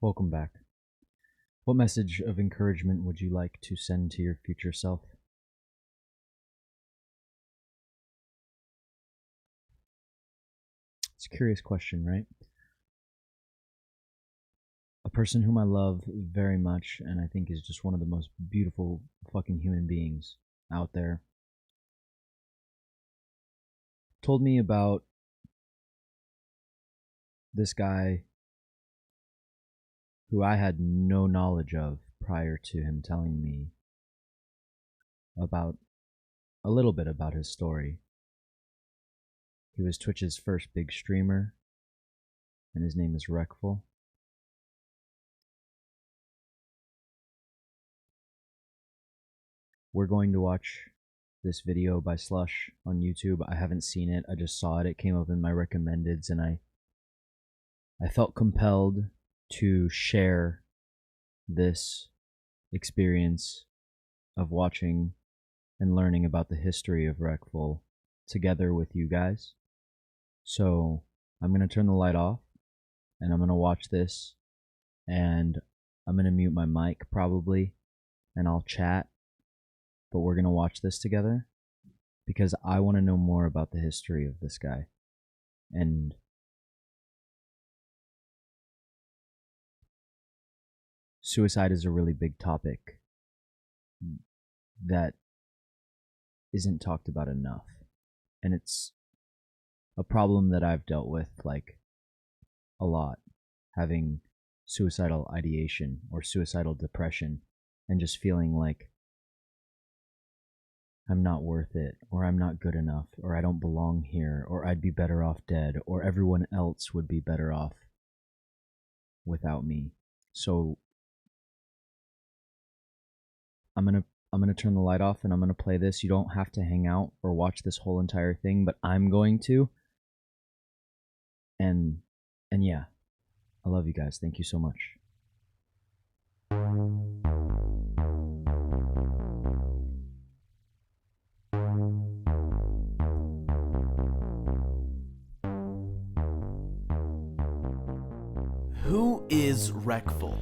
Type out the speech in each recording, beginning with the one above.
Welcome back. What message of encouragement would you like to send to your future self? It's a curious question, right? A person whom I love very much and I think is just one of the most beautiful fucking human beings out there told me about this guy who I had no knowledge of prior to him telling me about a little bit about his story. He was Twitch's first big streamer, and his name is Reckful. We're going to watch this video by Slush on YouTube. I haven't seen it, I just saw it. It came up in my recommendeds, and I felt compelled to share this experience of watching and learning about the history of Reckful together with you guys. So I'm going to turn the light off and I'm going to watch this, and I'm going to mute my mic probably and I'll chat, but we're going to watch this together because I want to know more about the history of this guy. And suicide is a really big topic that isn't talked about enough. And it's a problem that I've dealt with like a lot, having suicidal ideation or suicidal depression and just feeling like I'm not worth it, or I'm not good enough, or I don't belong here, or I'd be better off dead, or everyone else would be better off without me. So I'm gonna turn the light off and I'm gonna play this. You don't have to hang out or watch this whole entire thing, but I'm going to. And yeah, I love you guys. Thank you so much. Who is Reckful?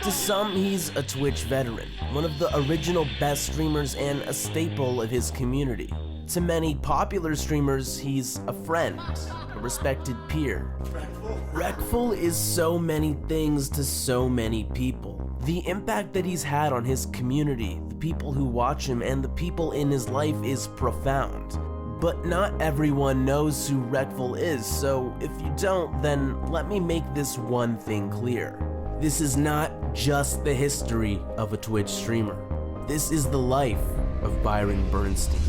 To some, he's a Twitch veteran, one of the original best streamers and a staple of his community. To many popular streamers, he's a friend, a respected peer. Reckful is so many things to so many people. The impact that he's had on his community, the people who watch him, and the people in his life is profound. But not everyone knows who Reckful is, so if you don't, then let me make this one thing clear. This is not just the history of a Twitch streamer. This is the life of Byron Bernstein.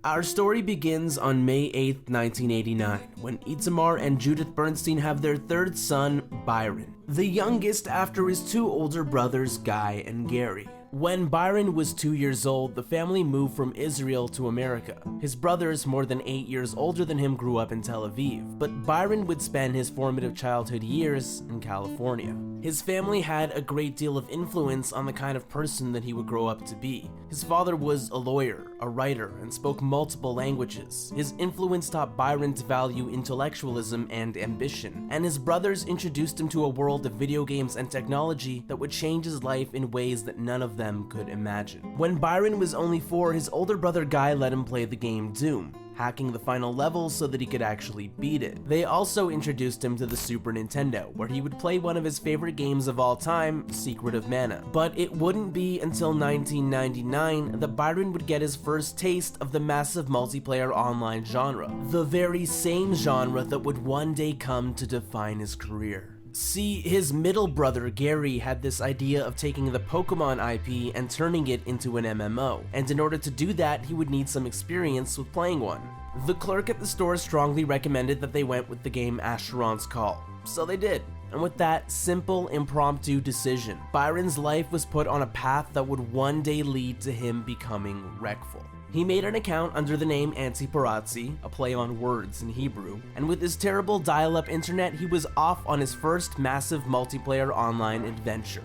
Our story begins on May 8th, 1989, when Itamar and Judith Bernstein have their third son, Byron, the youngest after his two older brothers, Guy and Gary. When Byron was 2 years old, the family moved from Israel to America. His brothers, more than 8 years older than him, grew up in Tel Aviv, but Byron would spend his formative childhood years in California. His family had a great deal of influence on the kind of person that he would grow up to be. His father was a lawyer, a writer, and spoke multiple languages. His influence taught Byron to value intellectualism and ambition, and his brothers introduced him to a world of video games and technology that would change his life in ways that none of them could imagine. When Byron was only 4, his older brother Guy let him play the game Doom, hacking the final level so that he could actually beat it. They also introduced him to the Super Nintendo, where he would play one of his favorite games of all time, Secret of Mana. But it wouldn't be until 1999 that Byron would get his first taste of the massive multiplayer online genre, the very same genre that would one day come to define his career. See, his middle brother Gary had this idea of taking the Pokemon IP and turning it into an MMO, and in order to do that, he would need some experience with playing one. The clerk at the store strongly recommended that they went with the game Asheron's Call, so they did. And with that simple, impromptu decision, Byron's life was put on a path that would one day lead to him becoming Reckful. He made an account under the name Antiparazzi, a play on words in Hebrew, and with his terrible dial-up internet, he was off on his first massive multiplayer online adventure.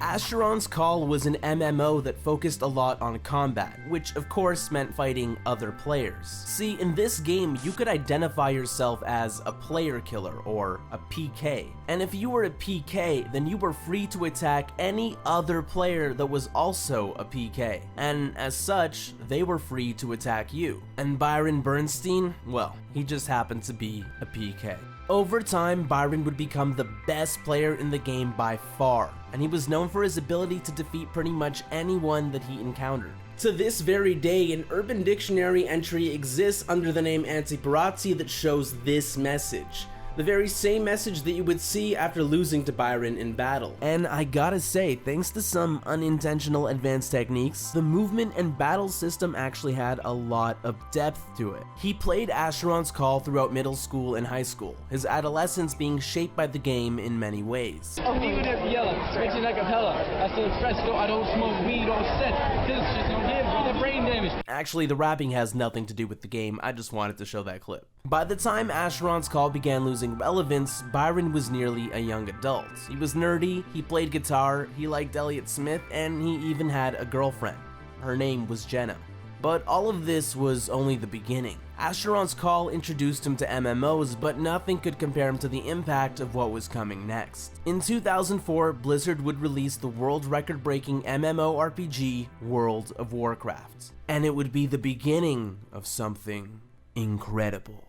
Acheron's Call was an MMO that focused a lot on combat, which of course meant fighting other players. See, in this game, you could identify yourself as a player killer, or a PK. And if you were a PK, then you were free to attack any other player that was also a PK. And as such, they were free to attack you. And Byron Bernstein, well, he just happened to be a PK. Over time, Byron would become the best player in the game by far, and he was known for his ability to defeat pretty much anyone that he encountered. To this very day, an Urban Dictionary entry exists under the name Antiparazzi that shows this message. The very same message that you would see after losing to Byron in battle. And I gotta say, thanks to some unintentional advanced techniques, the movement and battle system actually had a lot of depth to it. He played Acheron's Call throughout middle school and high school, his adolescence being shaped by the game in many ways. Oh, even if yellow, mention like a hella. I still stress though, I don't smoke weed or set. This shit's gonna give me the brain damage. Actually, the rapping has nothing to do with the game, I just wanted to show that clip. By the time Acheron's Call began losing relevance, Byron was nearly a young adult. He was nerdy, he played guitar, he liked Elliott Smith, and he even had a girlfriend. Her name was Jenna. But all of this was only the beginning. Acheron's Call introduced him to MMOs, but nothing could compare him to the impact of what was coming next. In 2004, Blizzard would release the world record-breaking MMORPG World of Warcraft. And it would be the beginning of something incredible.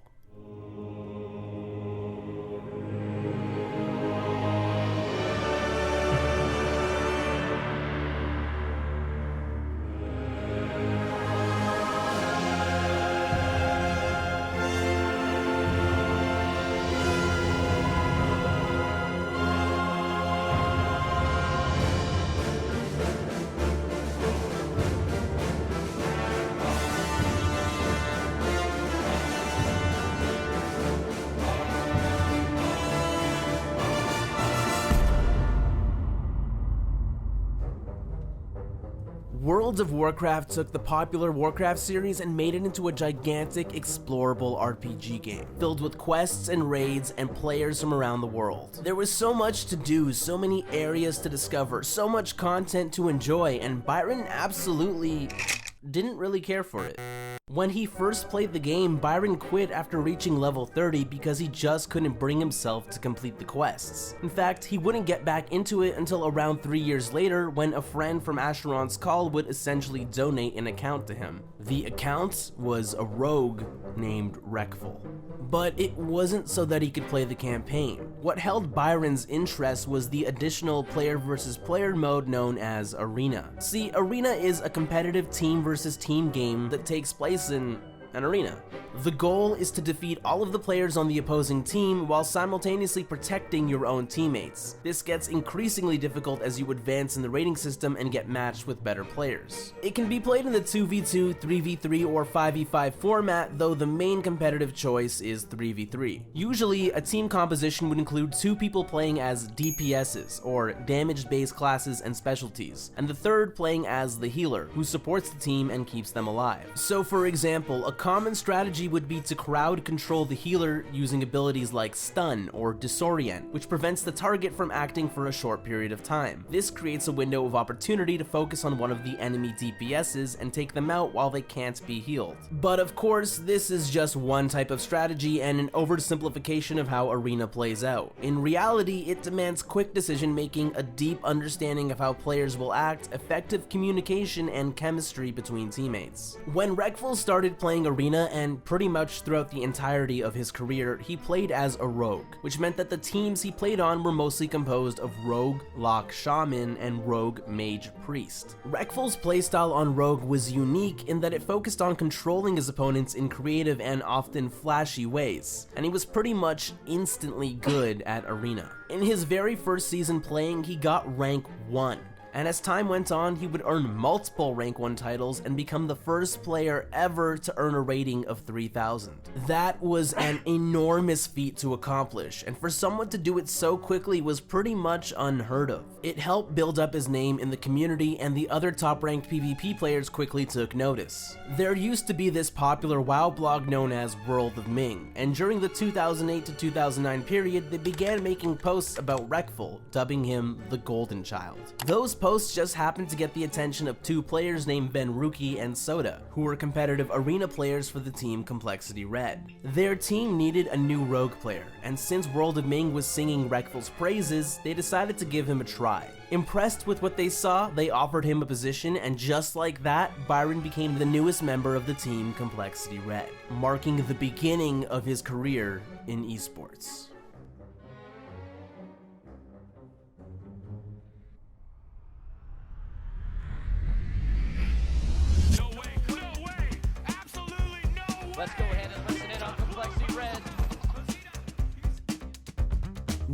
World of Warcraft took the popular Warcraft series and made it into a gigantic, explorable RPG game, filled with quests and raids and players from around the world. There was so much to do, so many areas to discover, so much content to enjoy, and Byron absolutely didn't really care for it. When he first played the game, Byron quit after reaching level 30 because he just couldn't bring himself to complete the quests. In fact, he wouldn't get back into it until around 3 years later when a friend from Acheron's Call would essentially donate an account to him. The account was a rogue named Reckful. But it wasn't so that he could play the campaign. What held Byron's interest was the additional player versus player mode known as Arena. See, Arena is a competitive team versus team game that takes place in an arena. The goal is to defeat all of the players on the opposing team while simultaneously protecting your own teammates. This gets increasingly difficult as you advance in the rating system and get matched with better players. It can be played in the 2v2, 3v3, or 5v5 format, though the main competitive choice is 3v3. Usually, a team composition would include 2 people playing as DPSs, or damage-based classes and specialties, and the third playing as the healer, who supports the team and keeps them alive. So for example, a common strategy would be to crowd control the healer using abilities like stun or disorient, which prevents the target from acting for a short period of time. This creates a window of opportunity to focus on one of the enemy DPSs and take them out while they can't be healed. But of course, this is just one type of strategy and an oversimplification of how Arena plays out. In reality, it demands quick decision making, a deep understanding of how players will act, effective communication, and chemistry between teammates. When Reckful started playing Arena, and pretty much throughout the entirety of his career, he played as a rogue, which meant that the teams he played on were mostly composed of rogue, lock, shaman, and rogue, mage, priest. Reckful's playstyle on rogue was unique in that it focused on controlling his opponents in creative and often flashy ways, and he was pretty much instantly good at Arena. In his very first season playing, he got rank 1. and as time went on, he would earn multiple rank 1 titles and become the first player ever to earn a rating of 3000. That was an enormous feat to accomplish, and for someone to do it so quickly was pretty much unheard of. It helped build up his name in the community, and the other top-ranked PvP players quickly took notice. There used to be this popular WoW blog known as World of Ming, and during the 2008 to 2009 period, they began making posts about Reckful, dubbing him the Golden Child. Those posts just happened to get the attention of 2 players named Benruki and Soda, who were competitive arena players for the team Complexity Red. Their team needed a new rogue player, and since World of Ming was singing Reckful's praises, they decided to give him a try. Impressed with what they saw, they offered him a position, and just like that, Byron became the newest member of the team Complexity Red, marking the beginning of his career in esports. Let's go ahead and listen in on Complexity Red.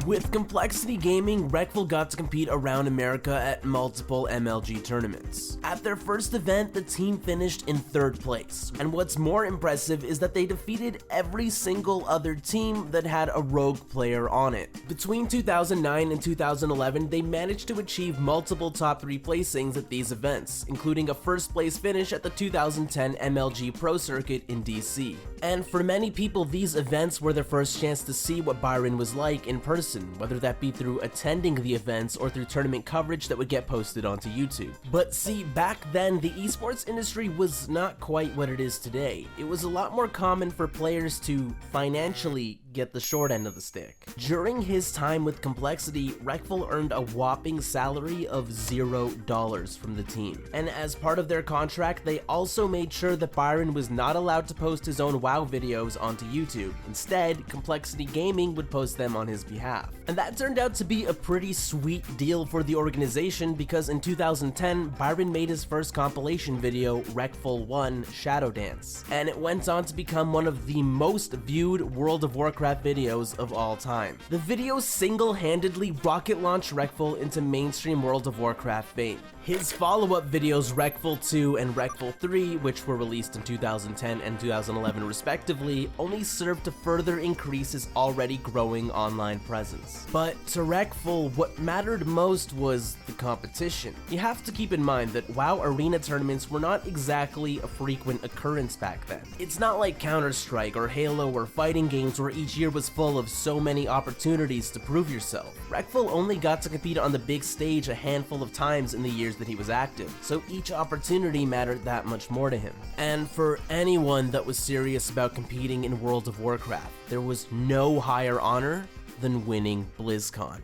With Complexity Gaming, Reckful got to compete around America at multiple MLG tournaments. At their first event, the team finished in 3rd place, and what's more impressive is that they defeated every single other team that had a rogue player on it. Between 2009 and 2011, they managed to achieve multiple top 3 placings at these events, including a 1st place finish at the 2010 MLG Pro Circuit in DC. And for many people, these events were their first chance to see what Byron was like in person, whether that be through attending the events or through tournament coverage that would get posted onto YouTube. But see, back then, the esports industry was not quite what it is today. It was a lot more common for players to financially get the short end of the stick. During his time with Complexity, Reckful earned a whopping salary of $0 from the team. And as part of their contract, they also made sure that Byron was not allowed to post his own WoW videos onto YouTube. Instead, Complexity Gaming would post them on his behalf. And that turned out to be a pretty sweet deal for the organization, because in 2010, Byron made his first compilation video, Reckful 1 Shadow Dance, and it went on to become one of the most viewed World of Warcraft videos of all time. The video single-handedly rocket launched Reckful into mainstream World of Warcraft fame. His follow-up videos, Reckful 2 and Reckful 3, which were released in 2010 and 2011 respectively, only served to further increase his already growing online presence. But to Reckful, what mattered most was the competition. You have to keep in mind that WoW arena tournaments were not exactly a frequent occurrence back then. It's not like Counter-Strike or Halo or fighting games where each year was full of so many opportunities to prove yourself. Reckful only got to compete on the big stage a handful of times in the years that he was active, so each opportunity mattered that much more to him. And for anyone that was serious about competing in World of Warcraft, there was no higher honor than winning BlizzCon.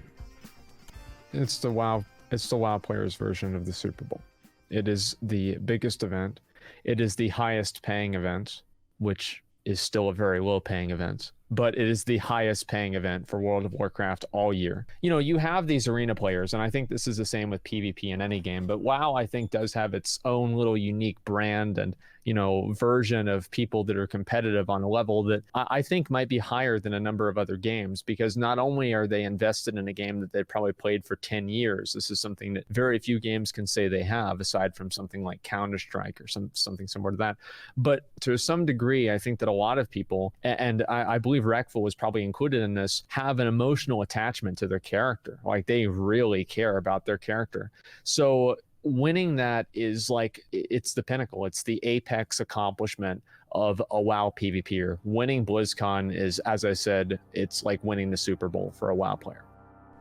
It's the WoW players' version of the Super Bowl. It is the biggest event. It is the highest paying event, which is still a very low paying event, but it is the highest paying event for World of Warcraft all year. You know, you have these arena players, and I think this is the same with PvP in any game, but WoW, I think, does have its own little unique brand and, you know, version of people that are competitive on a level that I think might be higher than a number of other games, because not only are they invested in a game that they've probably played for 10 years, this is something that very few games can say they have, aside from something like Counter-Strike or something similar to that. But to some degree, I think that a lot of people, and I believe Reckful was probably included in this, have an emotional attachment to their character. Like, they really care about their character. So winning that is like, it's the pinnacle. It's the apex accomplishment of a WoW PvPer. Winning BlizzCon is, as I said, it's like winning the Super Bowl for a WoW player.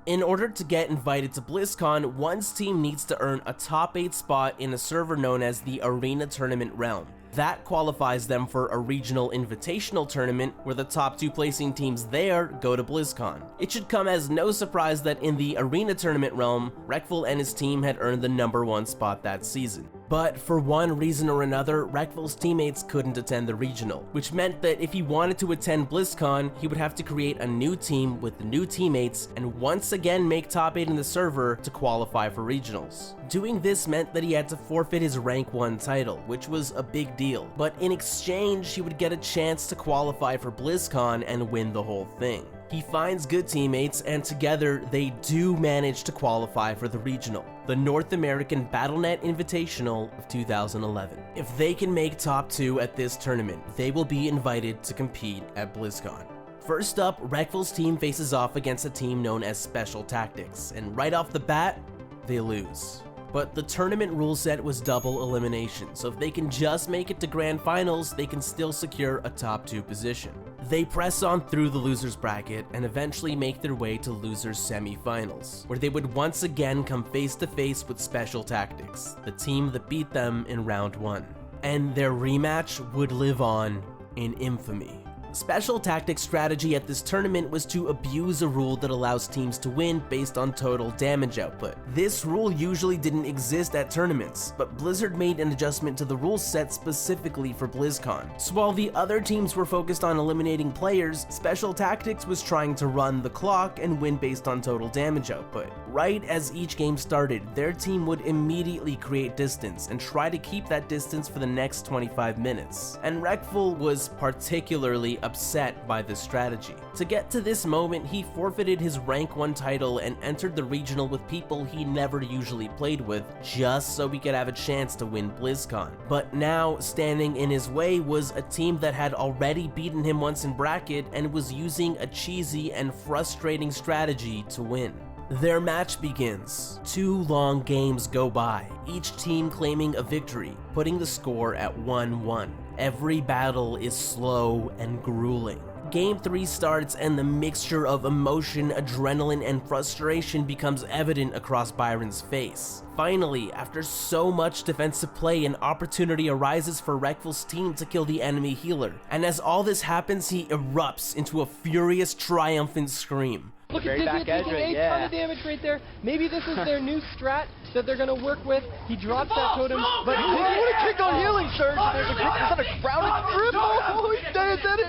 In order to get invited to BlizzCon, one's team needs to earn a top 8 spot in a server known as the Arena Tournament Realm. That qualifies them for a regional invitational tournament where the top 2 placing teams there go to BlizzCon. It should come as no surprise that in the Arena Tournament realm, Reckful and his team had earned the number 1 spot that season. But for one reason or another, Reckful's teammates couldn't attend the regional, which meant that if he wanted to attend BlizzCon, he would have to create a new team with new teammates and once again make top 8 in the server to qualify for regionals. Doing this meant that he had to forfeit his rank 1 title, which was a big deal, but in exchange he would get a chance to qualify for BlizzCon and win the whole thing. He finds good teammates, and together they do manage to qualify for the regional, the North American BattleNet Invitational of 2011. If they can make top 2 at this tournament, they will be invited to compete at BlizzCon. First up, Reckful's team faces off against a team known as Special Tactics, and right off the bat, they lose. But the tournament rule set was double elimination, so if they can just make it to grand finals, they can still secure a top 2 position. They press on through the losers bracket and eventually make their way to losers semifinals, where they would once again come face to face with Special Tactics, the team that beat them in round 1. And their rematch would live on in infamy. Special Tactics' strategy at this tournament was to abuse a rule that allows teams to win based on total damage output. This rule usually didn't exist at tournaments, but Blizzard made an adjustment to the rule set specifically for BlizzCon. So while the other teams were focused on eliminating players, Special Tactics was trying to run the clock and win based on total damage output. Right as each game started, their team would immediately create distance and try to keep that distance for the next 25 minutes. And Reckful was particularly upset by this strategy. To get to this moment, he forfeited his rank 1 title and entered the regional with people he never usually played with, just so he could have a chance to win BlizzCon. But now, standing in his way was a team that had already beaten him once in bracket and was using a cheesy and frustrating strategy to win. Their match begins. 2 long games go by, each team claiming a victory, putting the score at 1-1. Every battle is slow and grueling. Game 3 starts and the mixture of emotion, adrenaline, and frustration becomes evident across Byron's face. Finally, after so much defensive play, an opportunity arises for Reckful's team to kill the enemy healer, and as all this happens, he erupts into a furious, triumphant scream. Look at Dizzy taking 8 ton of damage right there. Maybe this is their new strat that they're going to work with. He drops that totem, but he would have kicked on healing surge. There's a grounded grip. Oh, he stays at it.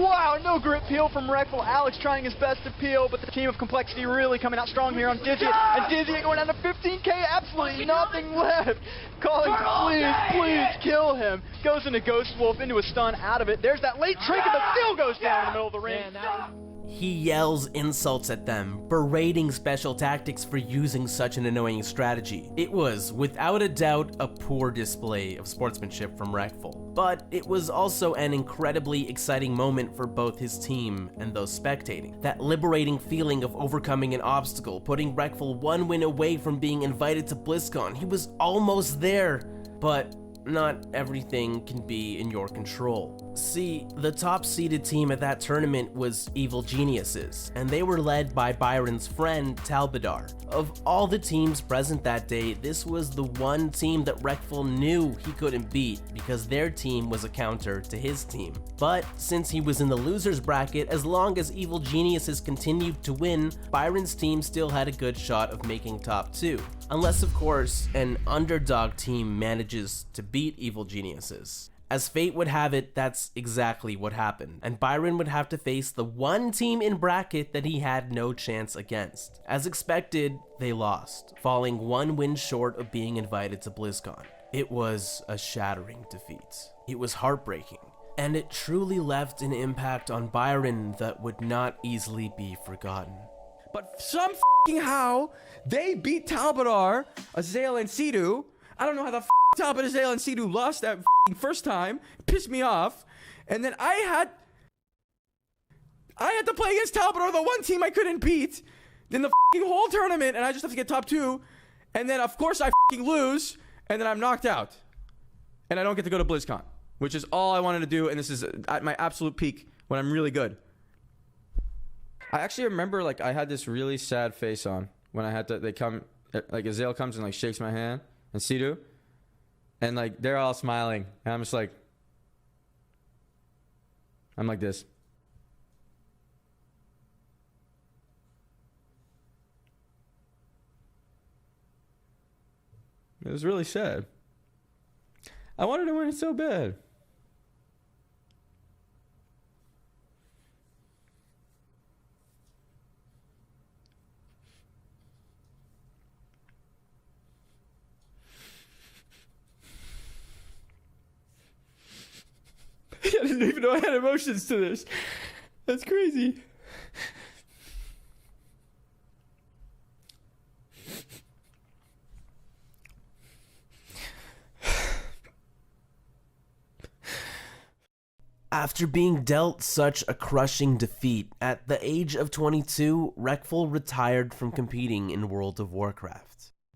Wow, no grip peel from Reckful. Alex trying his best to peel, but the team of Complexity really coming out strong here on Dizzy. And Dizzy going down to 15k, absolutely nothing left. Calling, please kill him. Goes into Ghost Wolf, into a stun, out of it. There's that late trinket, but still goes down in the middle of the ring. He yells insults at them, berating Special Tactics for using such an annoying strategy. It was, without a doubt, a poor display of sportsmanship from Reckful. But it was also an incredibly exciting moment for both his team and those spectating. That liberating feeling of overcoming an obstacle, putting Reckful 1 win away from being invited to BlizzCon. He was almost there, but not everything can be in your control. See, the top-seeded team at that tournament was Evil Geniuses, and they were led by Byron's friend, Talbadar. Of all the teams present that day, this was the one team that Reckful knew he couldn't beat because their team was a counter to his team. But since he was in the losers bracket, as long as Evil Geniuses continued to win, Byron's team still had a good shot of making top 2. Unless, of course, an underdog team manages to beat Evil Geniuses. As fate would have it, that's exactly what happened, and Byron would have to face the one team in bracket that he had no chance against. As expected, they lost, falling 1 win short of being invited to BlizzCon. It was a shattering defeat. It was heartbreaking, and it truly left an impact on Byron that would not easily be forgotten. But some how they beat Talbadar, Azael, and Sidu. I don't know how the Talbot, Azael, and Sidu lost that first time. It pissed me off. And then I had to play against Talbadar, the one team I couldn't beat, in the whole tournament, and I just have to get top 2. And then, of course, I lose, and then I'm knocked out. And I don't get to go to BlizzCon, which is all I wanted to do, and this is at my absolute peak when I'm really good. I actually remember, like, I had this really sad face on when I had to, they come, like, Azael comes and, like, shakes my hand, and Sidu, and, like, they're all smiling, and I'm just like, I'm like this. It was really sad. I wanted to win it so bad. I didn't even know I had emotions to this. That's crazy. After being dealt such a crushing defeat, at the age of 22, Reckful retired from competing in World of Warcraft.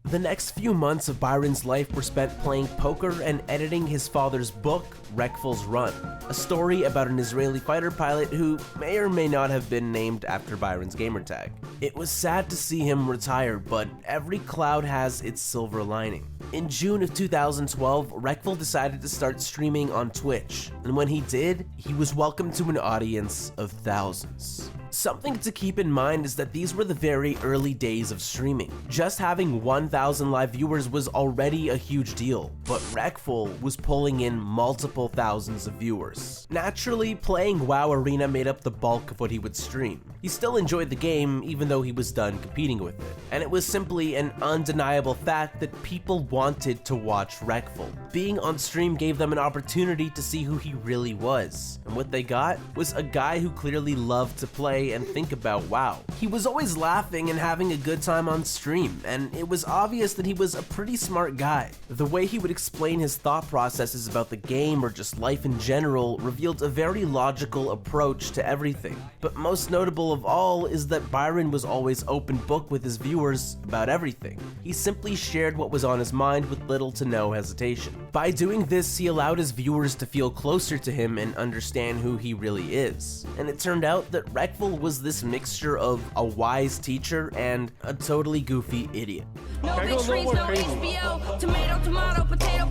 The next few months of Byron's life were spent playing poker and editing his father's book, Reckful's Run, a story about an Israeli fighter pilot who may or may not have been named after Byron's gamertag. It was sad to see him retire, but every cloud has its silver lining. In June of 2012, Reckful decided to start streaming on Twitch, and when he did, he was welcomed to an audience of thousands. Something to keep in mind is that these were the very early days of streaming. Just having 1,000 live viewers was already a huge deal, but Reckful was pulling in multiple thousands of viewers. Naturally, playing WoW Arena made up the bulk of what he would stream. He still enjoyed the game, even though he was done competing with it. And it was simply an undeniable fact that people wanted to watch Reckful. Being on stream gave them an opportunity to see who he really was. And what they got was a guy who clearly loved to play and think about WoW. He was always laughing and having a good time on stream, and it was obvious that he was a pretty smart guy. The way he would explain his thought processes about the game or just life in general revealed a very logical approach to everything. But most notable of all is that Byron was always open book with his viewers about everything. He simply shared what was on his mind with little to no hesitation. By doing this, he allowed his viewers to feel closer to him and understand who he really is. And it turned out that Reckful was this mixture of a wise teacher and a totally goofy idiot. No big screens, no HBO, tomato, potato.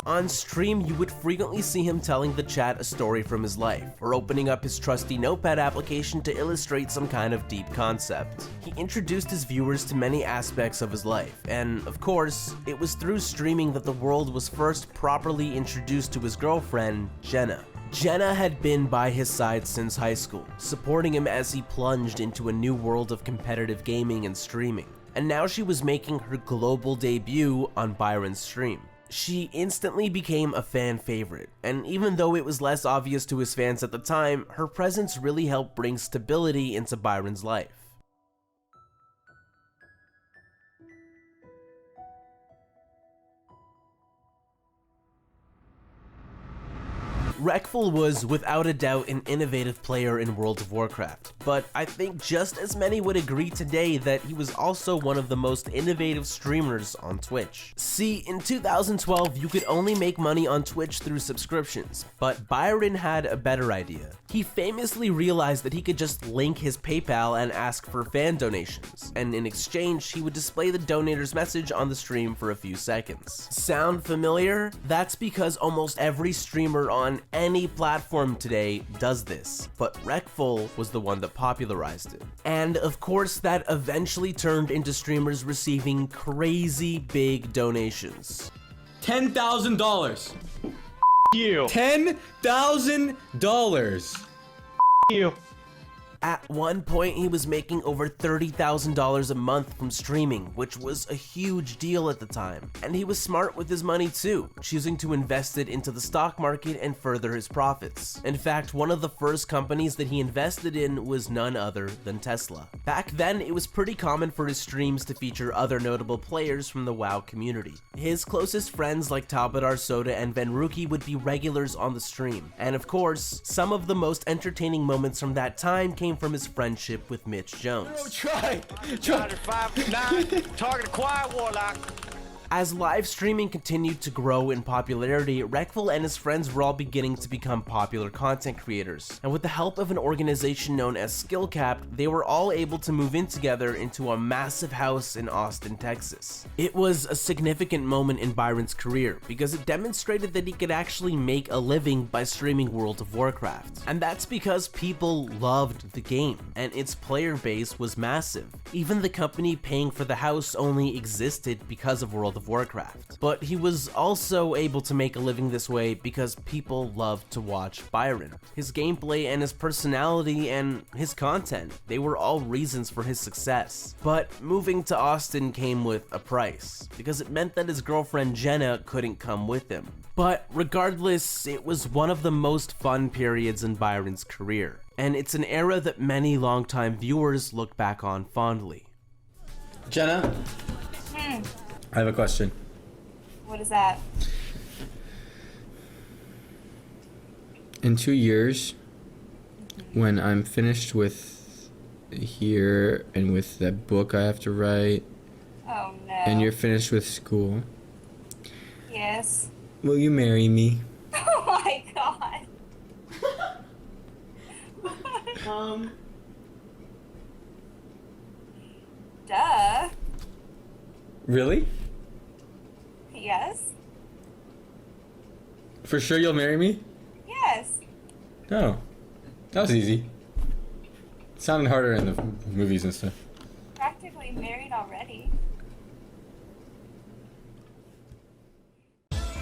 On stream, you would frequently see him telling the chat a story from his life, or opening up his trusty notepad application to illustrate some kind of deep concept. He introduced his viewers to many aspects of his life, and of course, it was through streaming that the world was first properly introduced to his girlfriend, Jenna. Jenna had been by his side since high school, supporting him as he plunged into a new world of competitive gaming and streaming. And now she was making her global debut on Byron's stream. She instantly became a fan favorite, and even though it was less obvious to his fans at the time, her presence really helped bring stability into Byron's life. Reckful was without a doubt an innovative player in World of Warcraft, but I think just as many would agree today that he was also one of the most innovative streamers on Twitch. See, in 2012 you could only make money on Twitch through subscriptions, but Byron had a better idea. He famously realized that he could just link his PayPal and ask for fan donations, and in exchange he would display the donator's message on the stream for a few seconds. Sound familiar? That's because almost every streamer on any platform today does this, but Reckful was the one that popularized it. And of course that eventually turned into streamers receiving crazy big donations. $10,000. You. $10,000. You. At one point, he was making over $30,000 a month from streaming, which was a huge deal at the time. And he was smart with his money too, choosing to invest it into the stock market and further his profits. In fact, one of the first companies that he invested in was none other than Tesla. Back then, it was pretty common for his streams to feature other notable players from the WoW community. His closest friends like Tabadar Soda and Venruki would be regulars on the stream. And of course, some of the most entertaining moments from that time came from his friendship with Mitch Jones. Try. 5'9", target quiet warlock. As live streaming continued to grow in popularity, Reckful and his friends were all beginning to become popular content creators, and with the help of an organization known as SkillCapped, they were all able to move in together into a massive house in Austin, Texas. It was a significant moment in Byron's career because it demonstrated that he could actually make a living by streaming World of Warcraft. And that's because people loved the game, and its player base was massive. Even the company paying for the house only existed because of World of Warcraft. But he was also able to make a living this way because people loved to watch Byron. His gameplay and his personality and his content, they were all reasons for his success. But moving to Austin came with a price, because it meant that his girlfriend Jenna couldn't come with him. But regardless, it was one of the most fun periods in Byron's career, and it's an era that many longtime viewers look back on fondly. Jenna, I have a question. What is that? in 2 years, when I'm finished with here and with that book I have to write, Oh no. and you're finished with school, Yes. will you marry me? Oh my god. Duh. Really? Yes. For sure you'll marry me? Yes. Oh, that was easy. It sounded harder in the movies and stuff. Practically married already.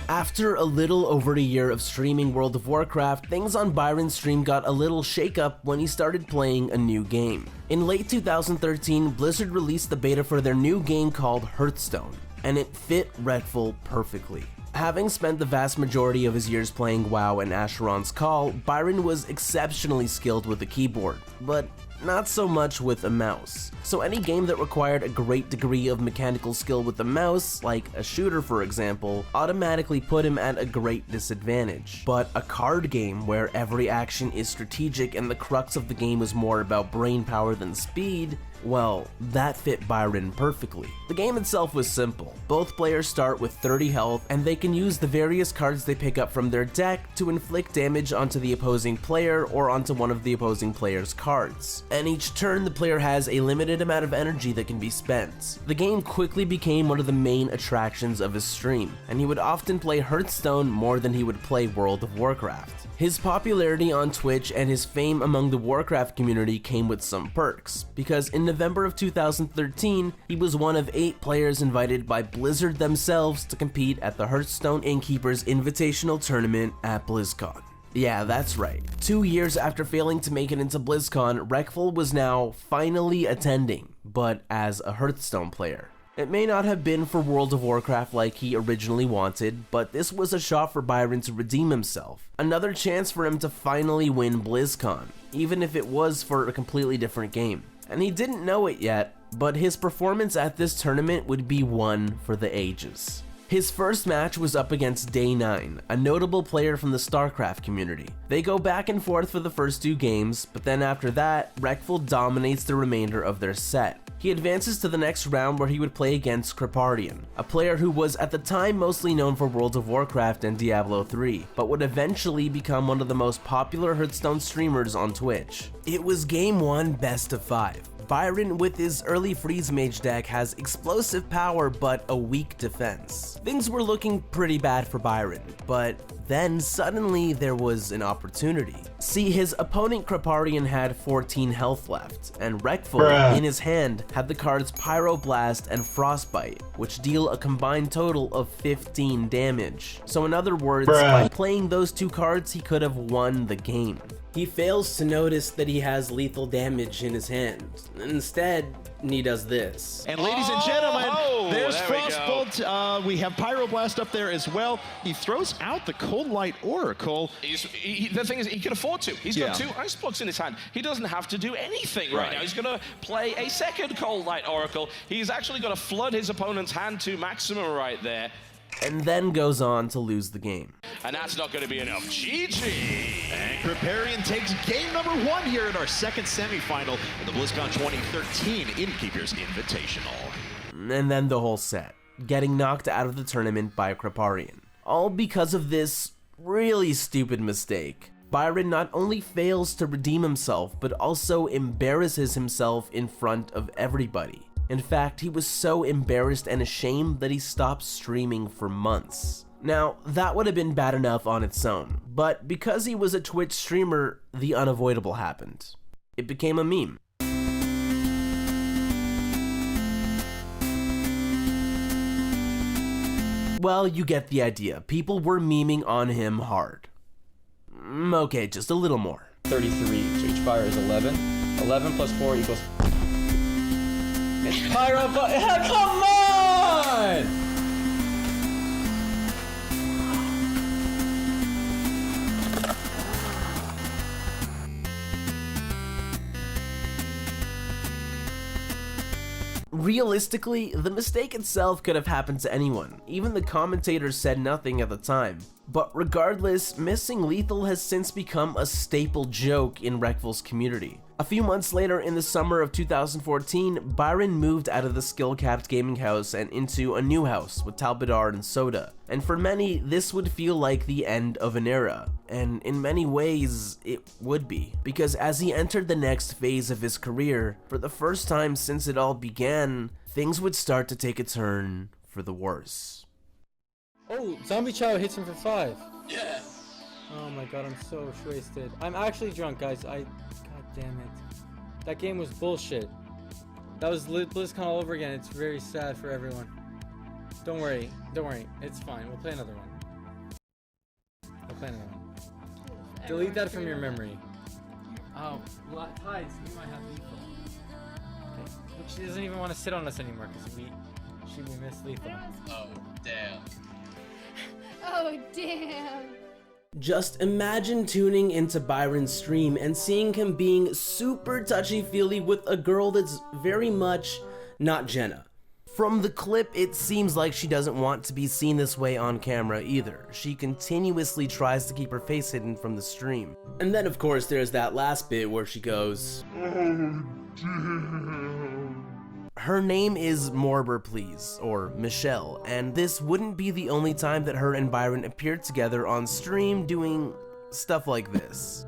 After a little over a year of streaming World of Warcraft, things on Byron's stream got a little shake-up when he started playing a new game. In late 2013, Blizzard released the beta for their new game called Hearthstone, and it fit Reckful perfectly. Having spent the vast majority of his years playing WoW and Asheron's Call, Byron was exceptionally skilled with the keyboard, but not so much with a mouse. So any game that required a great degree of mechanical skill with the mouse, like a shooter for example, automatically put him at a great disadvantage. But a card game where every action is strategic and the crux of the game is more about brain power than speed, well, that fit Byron perfectly. The game itself was simple. Both players start with 30 health, and they can use the various cards they pick up from their deck to inflict damage onto the opposing player or onto one of the opposing player's cards. And each turn, the player has a limited amount of energy that can be spent. The game quickly became one of the main attractions of his stream, and he would often play Hearthstone more than he would play World of Warcraft. His popularity on Twitch and his fame among the Warcraft community came with some perks, because in November of 2013, he was one of 8 players invited by Blizzard themselves to compete at the Hearthstone Innkeepers Invitational Tournament at BlizzCon. Yeah, that's right. 2 years after failing to make it into BlizzCon, Reckful was now finally attending, but as a Hearthstone player. It may not have been for World of Warcraft like he originally wanted, but this was a shot for Byron to redeem himself. Another chance for him to finally win BlizzCon, even if it was for a completely different game. And he didn't know it yet, but his performance at this tournament would be one for the ages. His first match was up against Day 9, a notable player from the StarCraft community. They go back and forth for the first 2 games, but then after that, Reckful dominates the remainder of their set. He advances to the next round where he would play against Krepardian, a player who was at the time mostly known for World of Warcraft and Diablo 3, but would eventually become one of the most popular Hearthstone streamers on Twitch. It was game 1 best of 5. Byron, with his early Freeze Mage deck, has explosive power but a weak defense. Things were looking pretty bad for Byron, but then suddenly there was an opportunity. See, his opponent Krepardian had 14 health left, and Reckful, in his hand, had the cards Pyroblast and Frostbite, which deal a combined total of 15 damage. So in other words, by playing those 2 cards, he could have won the game. He fails to notice that he has lethal damage in his hand. Instead, he does this. And ladies and gentlemen, there's Frostbolt. We have Pyroblast up there as well. He throws out the Cold Light Oracle. The thing is, he can afford to. He's got 2 ice blocks in his hand. He doesn't have to do anything right now. He's going to play a second Cold Light Oracle. He's actually going to flood his opponent's hand to maximum right there. And then goes on to lose the game. And that's not going to be enough. GG! And Krepardian takes game number 1 here in our second semifinal of the BlizzCon 2013 Innkeepers Invitational. And then the whole set, getting knocked out of the tournament by Krepardian. All because of this really stupid mistake. Byron not only fails to redeem himself, but also embarrasses himself in front of everybody. In fact, he was so embarrassed and ashamed that he stopped streaming for months. Now, that would have been bad enough on its own, but because he was a Twitch streamer, the unavoidable happened. It became a meme. Well, you get the idea. People were memeing on him hard. Okay, just a little more. 33, so each fire is 11. 11 plus 4 equals... It's Pyro... Come on! Realistically, the mistake itself could have happened to anyone. Even the commentators said nothing at the time. But regardless, missing Lethal has since become a staple joke in Reckful's community. A few months later, in the summer of 2014, Byron moved out of the skill-capped gaming house and into a new house with Talbidar and Soda. And for many, this would feel like the end of an era. And in many ways, it would be. Because as he entered the next phase of his career, for the first time since it all began, things would start to take a turn for the worse. Oh, Zombie Chow hits him for 5. Yeah. Oh my god, I'm so wasted. I'm actually drunk, guys. God damn it. That game was bullshit. That was BlizzCon all over again. It's very sad for everyone. Don't worry. It's fine. We'll play another one. Delete that from your memory. Oh, Tides, you might have Lethal. Okay. Look, she doesn't even want to sit on us anymore because we missed Lethal. Oh, damn. Oh, damn. Just imagine tuning into Byron's stream and seeing him being super touchy-feely with a girl that's very much not Jenna. From the clip, it seems like she doesn't want to be seen this way on camera either. She continuously tries to keep her face hidden from the stream. And then of course there's that last bit where she goes, Her name is Morber Please, or Michelle, and this wouldn't be the only time that her and Byron appeared together on stream doing stuff like this.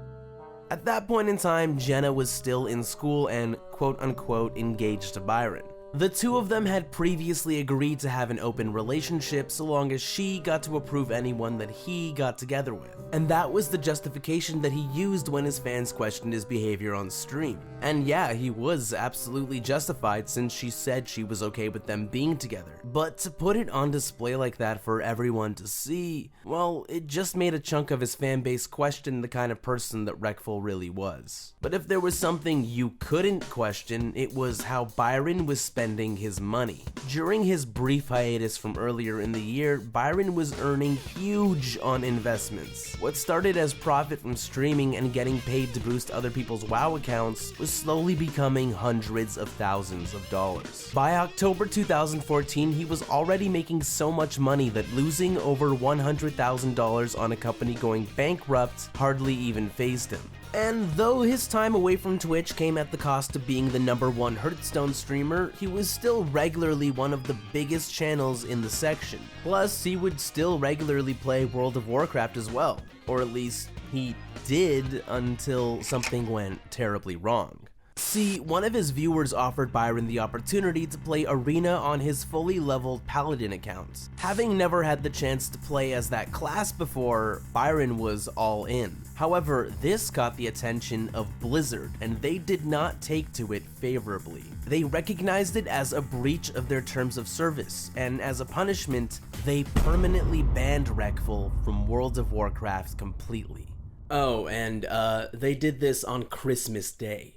At that point in time, Jenna was still in school and quote-unquote engaged to Byron. The two of them had previously agreed to have an open relationship so long as she got to approve anyone that he got together with. And that was the justification that he used when his fans questioned his behavior on stream. And yeah, he was absolutely justified since she said she was okay with them being together. But to put it on display like that for everyone to see, well, it just made a chunk of his fan base question the kind of person that Reckful really was. But if there was something you couldn't question, it was how Byron was spending his money. During his brief hiatus from earlier in the year, Byron was earning huge on investments. What started as profit from streaming and getting paid to boost other people's WoW accounts was slowly becoming hundreds of thousands of dollars. By October 2014, he was already making so much money that losing over $100,000 on a company going bankrupt hardly even fazed him. And though his time away from Twitch came at the cost of being the #1 Hearthstone streamer, he was still regularly one of the biggest channels in the section. Plus, he would still regularly play World of Warcraft as well. Or at least, he did until something went terribly wrong. See, one of his viewers offered Byron the opportunity to play Arena on his fully leveled Paladin account. Having never had the chance to play as that class before, Byron was all in. However, this caught the attention of Blizzard, and they did not take to it favorably. They recognized it as a breach of their terms of service, and as a punishment, they permanently banned Reckful from World of Warcraft completely. Oh, and they did this on Christmas Day.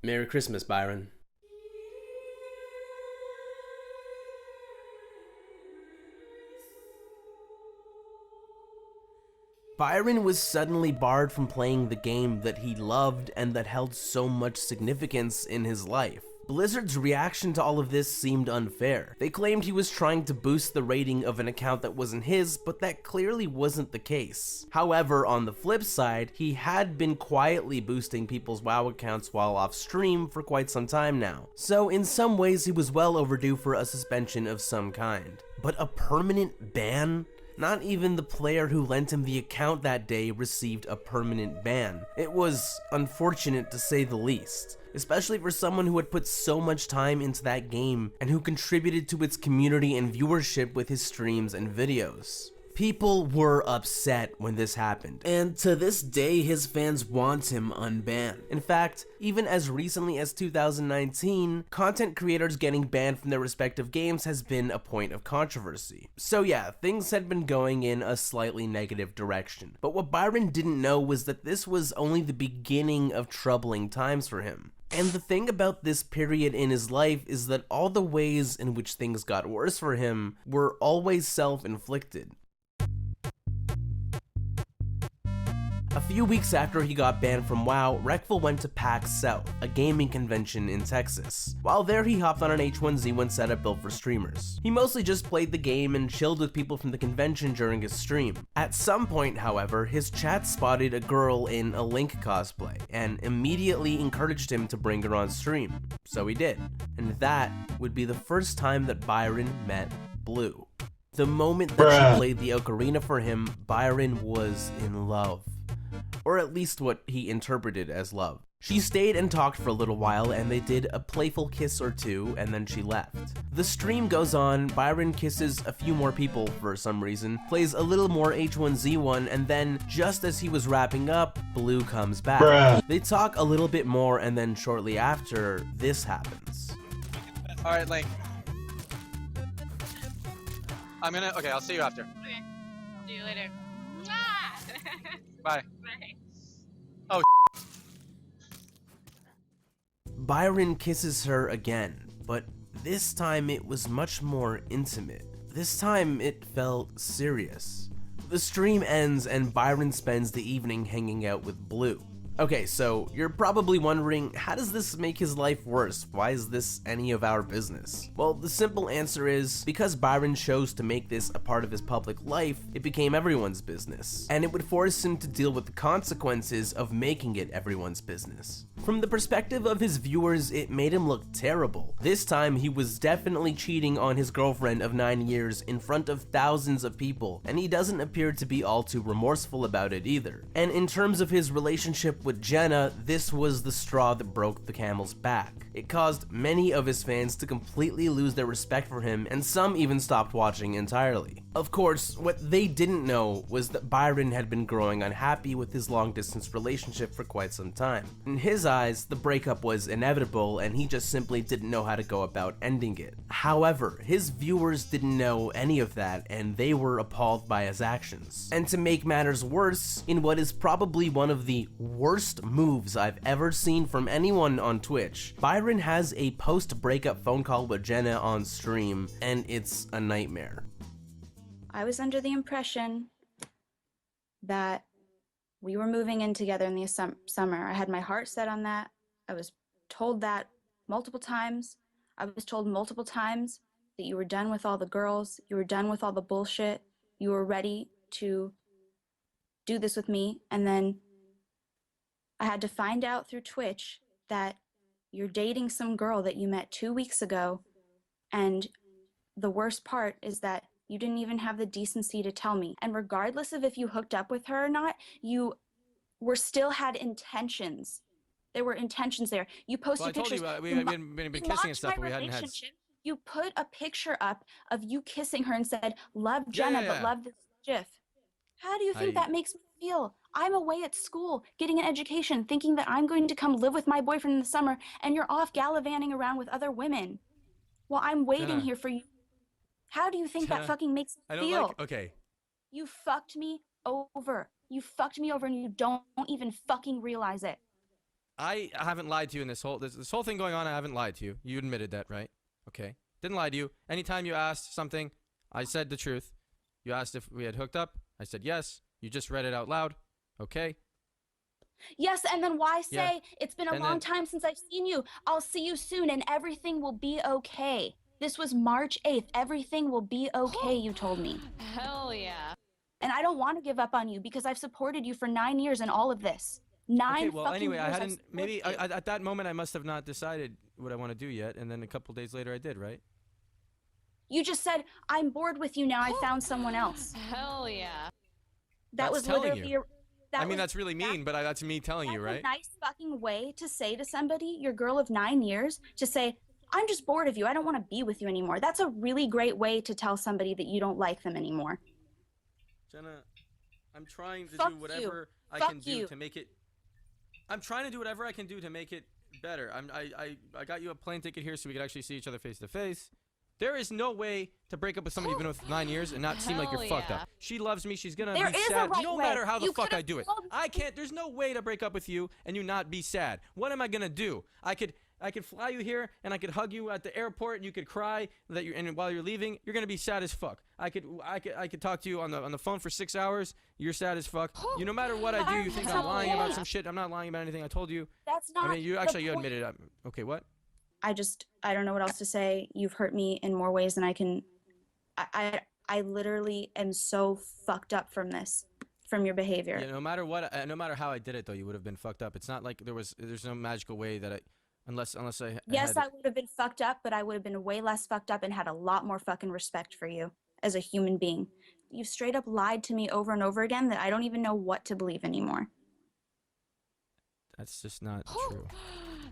Merry Christmas, Byron. Byron was suddenly barred from playing the game that he loved and that held so much significance in his life. Blizzard's reaction to all of this seemed unfair. They claimed he was trying to boost the rating of an account that wasn't his, but that clearly wasn't the case. However, on the flip side, he had been quietly boosting people's WoW accounts while off stream for quite some time now. So in some ways, he was well overdue for a suspension of some kind. But a permanent ban? Not even the player who lent him the account that day received a permanent ban. It was unfortunate to say the least, especially for someone who had put so much time into that game and who contributed to its community and viewership with his streams and videos. People were upset when this happened, and to this day his fans want him unbanned. In fact, even as recently as 2019, content creators getting banned from their respective games has been a point of controversy. So yeah, things had been going in a slightly negative direction. But what Byron didn't know was that this was only the beginning of troubling times for him. And the thing about this period in his life is that all the ways in which things got worse for him were always self-inflicted. A few weeks after he got banned from WoW, Reckful went to PAX South, a gaming convention in Texas. While there, he hopped on an H1Z1 setup built for streamers. He mostly just played the game and chilled with people from the convention during his stream. At some point, however, his chat spotted a girl in a Link cosplay and immediately encouraged him to bring her on stream. So he did. And that would be the first time that Byron met Blue. The moment that she played the ocarina for him, Byron was in love. Or at least what he interpreted as love. She stayed and talked for a little while, and they did a playful kiss or two, and then she left. The stream goes on, Byron kisses a few more people for some reason, plays a little more H1Z1, and then, just as he was wrapping up, Blue comes back. They talk a little bit more, and then shortly after, this happens. Alright, Link. Okay, I'll see you after. Okay. See you later. Bye. Bye. Oh, Byron kisses her again, but this time it was much more intimate. This time it felt serious. The stream ends and Byron spends the evening hanging out with Blue. Okay, so you're probably wondering, how does this make his life worse? Why is this any of our business? Well, the simple answer is, because Byron chose to make this a part of his public life, it became everyone's business. And it would force him to deal with the consequences of making it everyone's business. From the perspective of his viewers, it made him look terrible. This time, he was definitely cheating on his girlfriend of 9 years in front of thousands of people, and he doesn't appear to be all too remorseful about it either. And in terms of his relationship with Jenna, this was the straw that broke the camel's back. It caused many of his fans to completely lose their respect for him, and some even stopped watching entirely. Of course, what they didn't know was that Byron had been growing unhappy with his long-distance relationship for quite some time. In his eyes, the breakup was inevitable, and he just simply didn't know how to go about ending it. However, his viewers didn't know any of that, and they were appalled by his actions. And to make matters worse, in what is probably one of the worst moves I've ever seen from anyone on Twitch, Byron has a post-breakup phone call with Jenna on stream, and it's a nightmare. I was under the impression that we were moving in together in the summer. I had my heart set on that. I was told that multiple times. I was told multiple times that you were done with all the girls, you were done with all the bullshit, you were ready to do this with me, and then I had to find out through Twitch that you're dating some girl that you met 2 weeks ago, and the worst part is that you didn't even have the decency to tell me. And regardless of if you hooked up with her or not, you were still had intentions. There were intentions there. You posted pictures. Well, I told you, we've been kissing and stuff, but we hadn't had. You put a picture up of you kissing her and said, "Love Jenna, but love this GIF." How do you think that makes me feel? I'm away at school, getting an education, thinking that I'm going to come live with my boyfriend in the summer, and you're off gallivanting around with other women. Well, I'm waiting here for you. How do you think that fucking makes me feel? Okay. You fucked me over. You fucked me over, and you don't even fucking realize it. I haven't lied to you in this whole thing going on. I haven't lied to you. You admitted that, right? Okay. Didn't lie to you. Anytime you asked something, I said the truth. You asked if we had hooked up. I said yes. You just read it out loud. Okay. Yes, and then why say it's been a long time since I've seen you? I'll see you soon, and everything will be okay. This was March 8th. Everything will be okay, you told me. Hell yeah. And I don't want to give up on you because I've supported you for 9 years in all of this. 9 Okay, well, fucking anyway, years I hadn't, maybe, you. at that moment, I must have not decided what I want to do yet, and then a couple days later I did, right? You just said, I'm bored with you now, I found someone else. Hell yeah. That was literally that's really mean, but that's me telling you, right? That's a nice fucking way to say to somebody, your girl of 9 years, to say, I'm just bored of you. I don't want to be with you anymore. That's a really great way to tell somebody that you don't like them anymore. Jenna, I'm trying to do whatever I can do to make it. I'm trying to do whatever I can do to make it better. I got you a plane ticket here so we could actually see each other face to face. There is no way to break up with somebody you've been with 9 years and not seem like you're fucked up. She loves me. She's gonna be sad no matter how the fuck I do it. I can't. There's no way to break up with you and you not be sad. What am I gonna do? I could I could fly you here and I could hug you at the airport and you could cry that and while you're leaving, you're gonna be sad as fuck. I could talk to you on the phone for 6 hours. You're sad as fuck. No matter what I do, you think I'm lying about some shit. I'm not lying about anything. I told you. That's not. I mean, you admitted it. Okay, what? I don't know what else to say. You've hurt me in more ways than I can. I literally am so fucked up from this, from your behavior. Yeah, no matter what, no matter how I did it though, you would have been fucked up. It's not like there's no magical way that unless I. Yes, I would have been fucked up, but I would have been way less fucked up and had a lot more fucking respect for you as a human being. You've straight up lied to me over and over again that I don't even know what to believe anymore. That's just not true.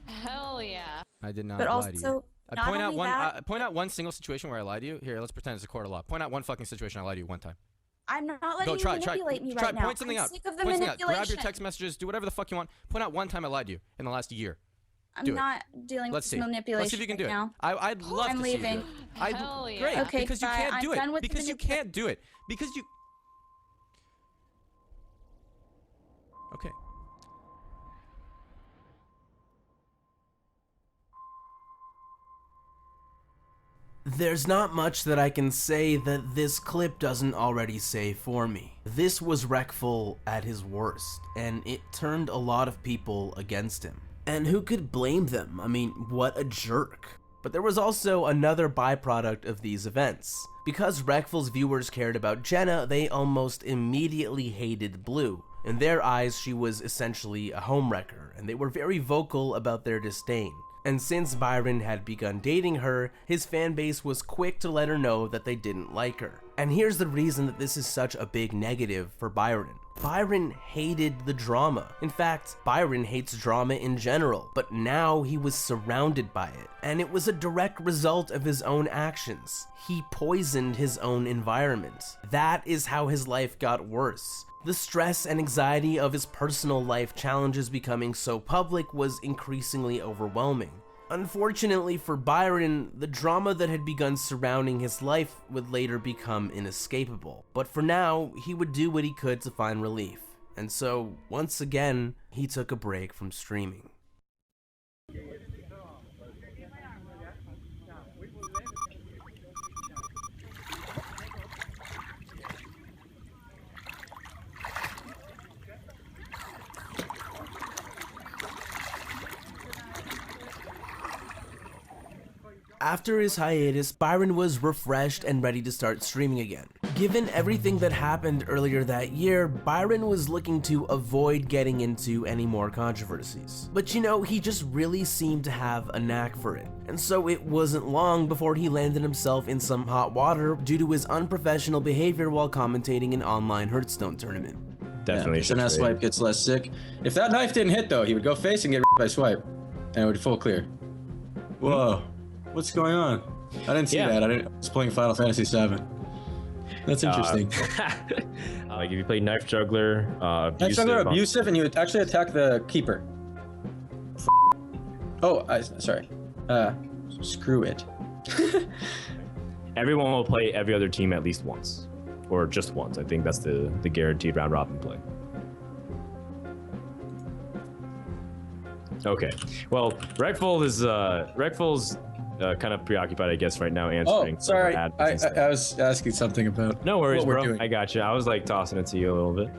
Hell yeah. I did not But lie also, to you. not Point out only one. that- Point out one single situation where I lied to you. Here, let's pretend it's a court of law. Point out one fucking situation I lied to you one time. I'm not letting you manipulate me right now. Point something I'm out. sick of the Point something out. manipulation. Grab your text messages. Do whatever the fuck you want. Point out one time I lied to you in the last year. I'm Do it. not dealing Let's with see. manipulation Let's see if you can do right it. now. I'd love I'm to leaving. see you do it. Hell yeah. Great. Okay, because you bye. can't I'm do it. done with the Because you can't do it. Because you. Okay. There's not much that I can say that this clip doesn't already say for me. This was Reckful at his worst, and it turned a lot of people against him. And who could blame them? I mean, what a jerk. But there was also another byproduct of these events. Because Reckful's viewers cared about Jenna, they almost immediately hated Blue. In their eyes, she was essentially a homewrecker, and they were very vocal about their disdain. And since Byron had begun dating her, his fan base was quick to let her know that they didn't like her. And here's the reason that this is such a big negative for Byron. Byron hated the drama. In fact, Byron hates drama in general, but now he was surrounded by it. And it was a direct result of his own actions. He poisoned his own environment. That is how his life got worse. The stress and anxiety of his personal life challenges becoming so public was increasingly overwhelming. Unfortunately for Byron, the drama that had begun surrounding his life would later become inescapable. But for now, he would do what he could to find relief. And so, once again, he took a break from streaming. After his hiatus, Byron was refreshed and ready to start streaming again. Given everything that happened earlier that year, Byron was looking to avoid getting into any more controversies. But you know, he just really seemed to have a knack for it. And so it wasn't long before he landed himself in some hot water due to his unprofessional behavior while commentating an online Hearthstone tournament. Definitely. Yeah, so now Swipe gets less sick. If that knife didn't hit though, he would go face and get by Swipe. And it would full clear. Whoa. What's going on? I didn't see that. I was playing Final Fantasy VII. That's interesting. Like if you play Knife Juggler, Knife Juggler, abusive, and you would actually attack the keeper. Oh, sorry. Screw it. Everyone will play every other team at least once, or just once. I think that's the guaranteed round robin play. Okay. Well, Reckful's kind of preoccupied, I guess, right now answering. Oh, sorry. I was asking something about. No worries, what we're bro. doing. I got you. I was like tossing it to you a little bit.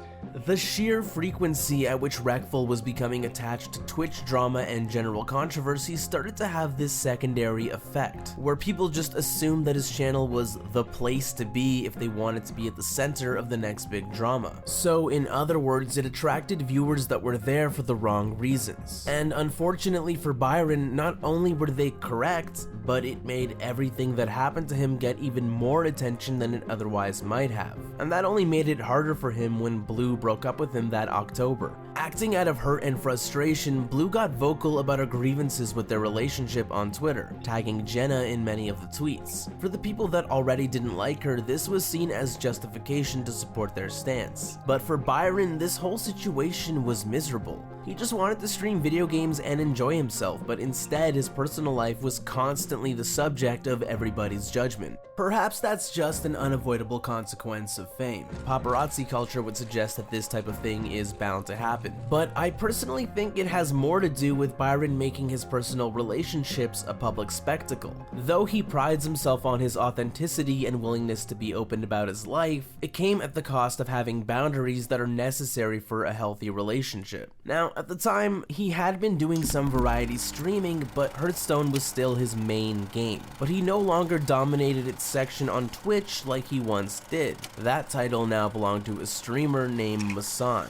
The sheer frequency at which Reckful was becoming attached to Twitch drama and general controversy started to have this secondary effect, where people just assumed that his channel was the place to be if they wanted to be at the center of the next big drama. So in other words, it attracted viewers that were there for the wrong reasons. And unfortunately for Byron, not only were they correct, but it made everything that happened to him get even more attention than it otherwise might have. And that only made it harder for him when Blue broke up with him that October. Acting out of hurt and frustration, Blue got vocal about her grievances with their relationship on Twitter, tagging Jenna in many of the tweets. For the people that already didn't like her, this was seen as justification to support their stance. But for Byron, this whole situation was miserable. He just wanted to stream video games and enjoy himself, but instead his personal life was constantly the subject of everybody's judgment. Perhaps that's just an unavoidable consequence of fame. Paparazzi culture would suggest that this type of thing is bound to happen, but I personally think it has more to do with Byron making his personal relationships a public spectacle. Though he prides himself on his authenticity and willingness to be open about his life, it came at the cost of having boundaries that are necessary for a healthy relationship. Now, at the time, he had been doing some variety streaming, but Hearthstone was still his main game. But he no longer dominated its section on Twitch like he once did. That title now belonged to a streamer named Masan.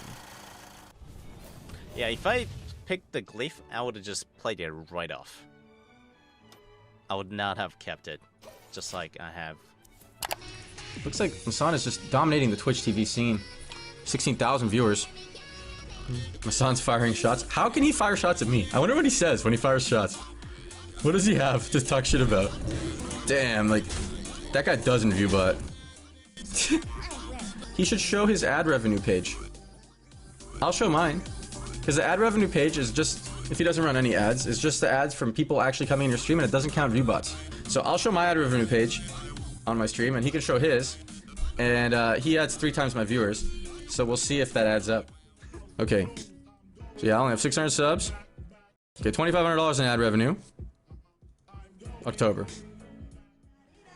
Yeah, if I picked the glyph, I would have just played it right off. I would not have kept it, just like I have. Looks like Masan is just dominating the Twitch TV scene. 16,000 viewers. Masan's firing shots. How can he fire shots at me? I wonder what he says when he fires shots. What does he have to talk shit about? Damn, like, that guy doesn't view bot. He should show his ad revenue page. I'll show mine. Because the ad revenue page is just, if he doesn't run any ads, it's just the ads from people actually coming in your stream and it doesn't count view bots. So I'll show my ad revenue page on my stream and he can show his. And he adds 3 times my viewers. So we'll see if that adds up. Okay. So yeah, I only have 600 subs. Okay, $2,500 in ad revenue. October.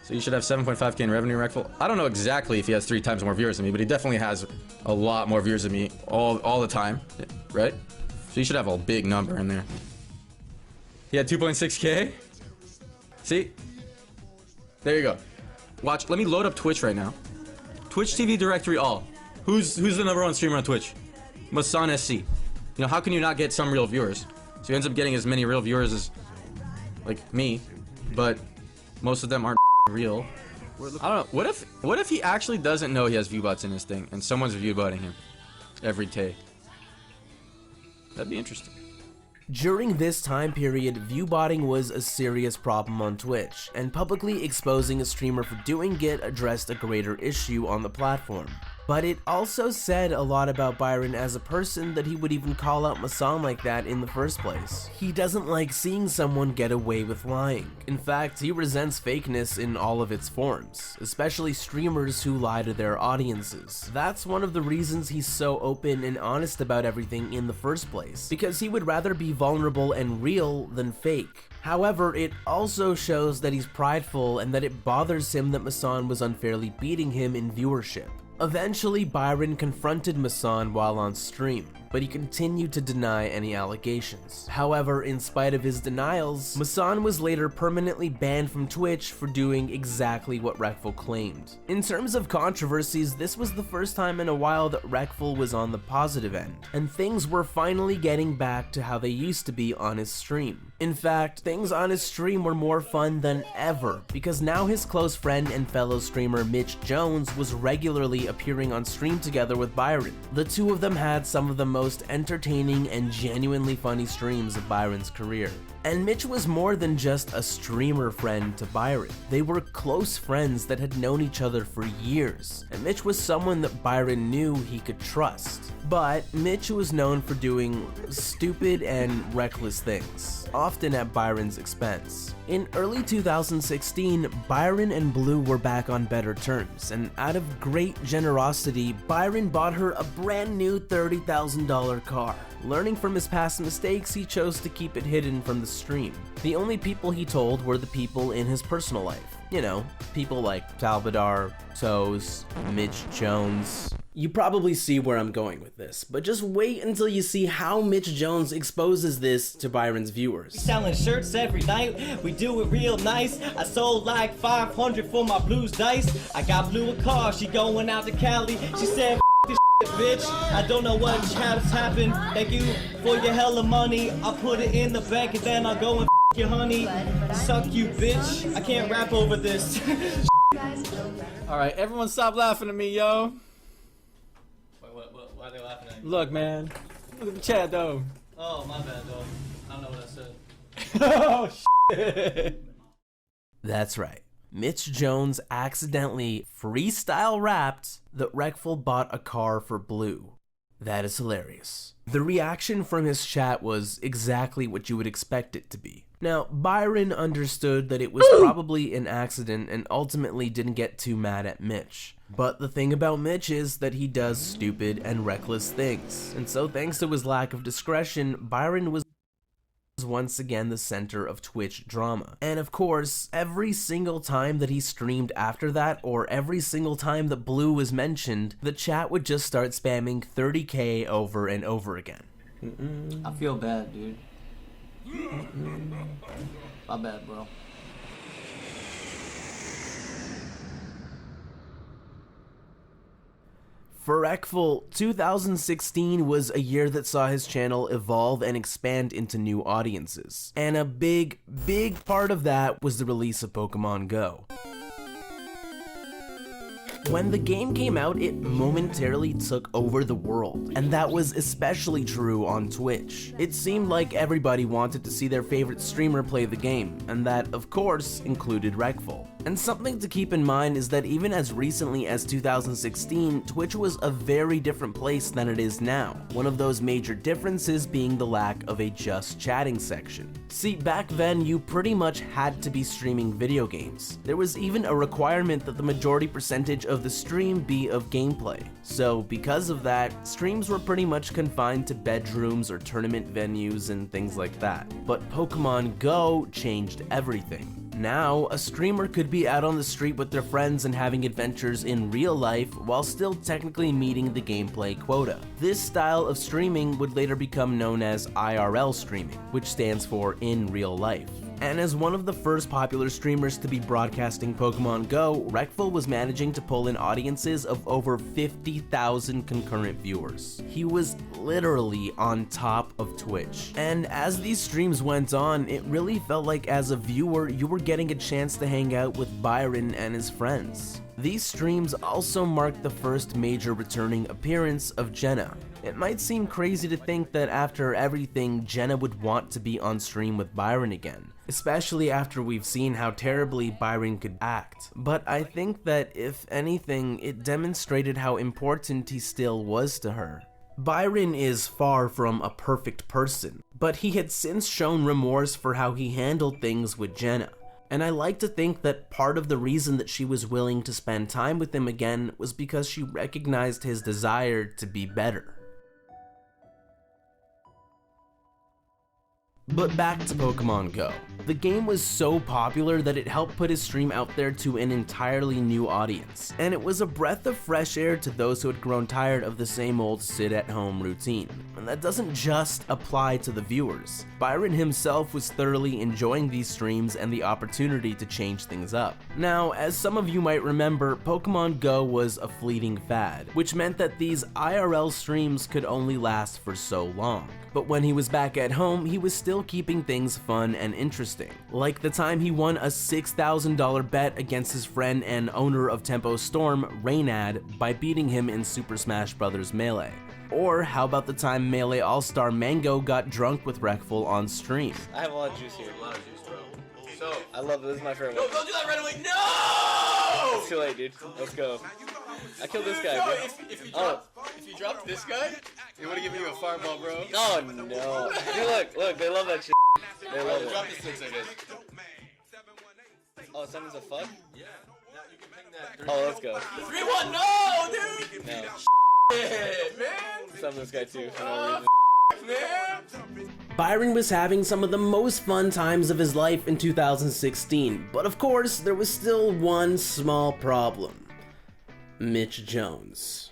So you should have 7.5k in revenue, Reckful. I don't know exactly if he has 3 times more viewers than me, but he definitely has a lot more viewers than me all the time, right? So you should have a big number in there. He had 2.6k. See? There you go. Watch. Let me load up Twitch right now. Twitch TV directory all. Who's the #1 streamer on Twitch? Masan SC. You know, how can you not get some real viewers? So he ends up getting as many real viewers as, like, me, but most of them aren't real. I don't know. What if he actually doesn't know he has viewbots in his thing and someone's viewbotting him every day? That'd be interesting. During this time period, viewbotting was a serious problem on Twitch, and publicly exposing a streamer for doing it addressed a greater issue on the platform. But it also said a lot about Byron as a person that he would even call out Masan like that in the first place. He doesn't like seeing someone get away with lying. In fact, he resents fakeness in all of its forms, especially streamers who lie to their audiences. That's one of the reasons he's so open and honest about everything in the first place, because he would rather be vulnerable and real than fake. However, it also shows that he's prideful and that it bothers him that Masan was unfairly beating him in viewership. Eventually, Byron confronted Masan while on stream, but he continued to deny any allegations. However, in spite of his denials, Masan was later permanently banned from Twitch for doing exactly what Reckful claimed. In terms of controversies, this was the first time in a while that Reckful was on the positive end, and things were finally getting back to how they used to be on his stream. In fact, things on his stream were more fun than ever, because now his close friend and fellow streamer Mitch Jones was regularly appearing on stream together with Byron. The two of them had some of the most entertaining and genuinely funny streams of Byron's career. And Mitch was more than just a streamer friend to Byron. They were close friends that had known each other for years, and Mitch was someone that Byron knew he could trust. But Mitch was known for doing stupid and reckless things, often at Byron's expense. In early 2016, Byron and Blue were back on better terms, and out of great generosity, Byron bought her a brand new $30,000 car. Learning from his past mistakes, he chose to keep it hidden from the stream. The only people he told were the people in his personal life. You know, people like Talbadar, Toes, Mitch Jones. You probably see where I'm going with this, but just wait until you see how Mitch Jones exposes this to Byron's viewers. Selling shirts every night, we do it real nice. I sold like 500 for my Blues dice. I got Blue a car, she going out to Cali. She said, this shit, bitch. I don't know what has happened. Thank you for your hella money. I'll put it in the bank and then I'll go and your honey. Suck you, bitch. I can't rap over this. Alright, everyone stop laughing at me, yo. Why are they laughing at me? Look, man. Look at the chat, though. Oh, my bad, though. I don't know what I said. Oh, shit. That's right. Mitch Jones accidentally freestyle rapped that Reckful bought a car for Blue. That is hilarious. The reaction from his chat was exactly what you would expect it to be. Now, Byron understood that it was probably an accident and ultimately didn't get too mad at Mitch. But the thing about Mitch is that he does stupid and reckless things. And so thanks to his lack of discretion, Byron was once again the center of Twitch drama. And of course, every single time that he streamed after that, or every single time that Blue was mentioned, the chat would just start spamming 30k over and over again. I feel bad, dude. My bad, bro. For Reckful, 2016 was a year that saw his channel evolve and expand into new audiences. And a big part of that was the release of Pokemon Go. When the game came out, it momentarily took over the world, and that was especially true on Twitch. It seemed like everybody wanted to see their favorite streamer play the game, and that, of course, included Reckful. And something to keep in mind is that even as recently as 2016, Twitch was a very different place than it is now. One of those major differences being the lack of a just chatting section. See, back then, you pretty much had to be streaming video games. There was even a requirement that the majority percentage of the stream be of gameplay. So because of that, streams were pretty much confined to bedrooms or tournament venues and things like that. But Pokemon Go changed everything. Now, a streamer could be out on the street with their friends and having adventures in real life while still technically meeting the gameplay quota. This style of streaming would later become known as IRL streaming, which stands for in real life. And as one of the first popular streamers to be broadcasting Pokemon Go, Reckful was managing to pull in audiences of over 50,000 concurrent viewers. He was literally on top of Twitch. And as these streams went on, it really felt like as a viewer, you were getting a chance to hang out with Byron and his friends. These streams also marked the first major returning appearance of Jenna. It might seem crazy to think that after everything, Jenna would want to be on stream with Byron again, especially after we've seen how terribly Byron could act. But I think that if anything, it demonstrated how important he still was to her. Byron is far from a perfect person, but he had since shown remorse for how he handled things with Jenna. And I like to think that part of the reason that she was willing to spend time with him again was because she recognized his desire to be better. But back to Pokemon Go. The game was so popular that it helped put his stream out there to an entirely new audience, and it was a breath of fresh air to those who had grown tired of the same old sit-at-home routine. And that doesn't just apply to the viewers. Byron himself was thoroughly enjoying these streams and the opportunity to change things up. Now, as some of you might remember, Pokemon Go was a fleeting fad, which meant that these IRL streams could only last for so long. But when he was back at home, he was still keeping things fun and interesting. Like the time he won a $6,000 bet against his friend and owner of Tempo Storm, Reynad, by beating him in Super Smash Bros. Melee. Or how about the time Melee All-Star Mango got drunk with Reckful on stream? I have a lot of juice here. A lot of juice, bro. So I love this. This is my favorite. No, don't do that right away. No! It's too late, dude. Let's go. I killed this guy, No, bro. if you dropped this guy, they would have given you a fireball, bro. Oh no. Dude, look, they love that shit. They love it. Drop the 6, I guess. Oh, someone's a fuck? Yeah. You can ping that. Oh, let's go. 3-1, no, dude! No. Shit, man! Summon this guy too for no reason. Man! Byron was having some of the most fun times of his life in 2016, but of course, there was still one small problem. Mitch Jones.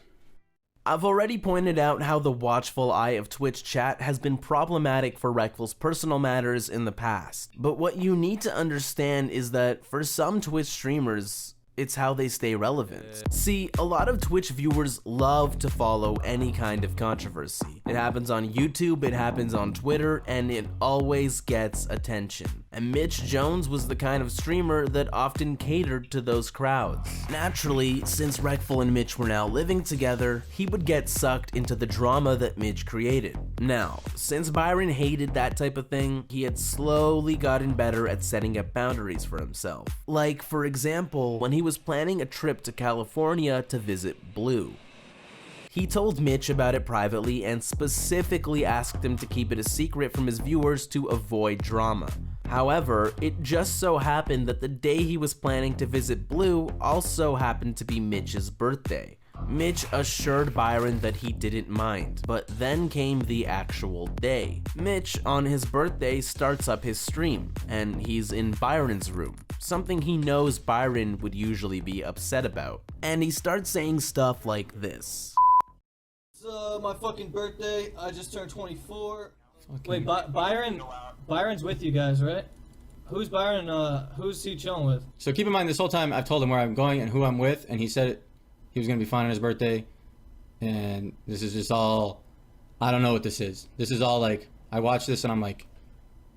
I've already pointed out how the watchful eye of Twitch chat has been problematic for Reckful's personal matters in the past, but what you need to understand is that for some Twitch streamers, it's how they stay relevant. See, a lot of Twitch viewers love to follow any kind of controversy. It happens on YouTube, it happens on Twitter, and it always gets attention. And Mitch Jones was the kind of streamer that often catered to those crowds. Naturally, since Reckful and Mitch were now living together, he would get sucked into the drama that Mitch created. Now, since Byron hated that type of thing, he had slowly gotten better at setting up boundaries for himself. Like, for example, when he was planning a trip to California to visit Blue. He told Mitch about it privately and specifically asked him to keep it a secret from his viewers to avoid drama. However, it just so happened that the day he was planning to visit Blue also happened to be Mitch's birthday. Mitch assured Byron that he didn't mind, but then came the actual day. Mitch, on his birthday, starts up his stream, and he's in Byron's room, something he knows Byron would usually be upset about. And he starts saying stuff like this. It's my fucking birthday. I just turned 24. Wait, Byron's with you guys, right? Who's Byron? Who's he chilling with? So keep in mind, this whole time I've told him where I'm going and who I'm with, and he said he was gonna be fine on his birthday. And this is just all, I don't know what this is. This is all like, I watch this and I'm like,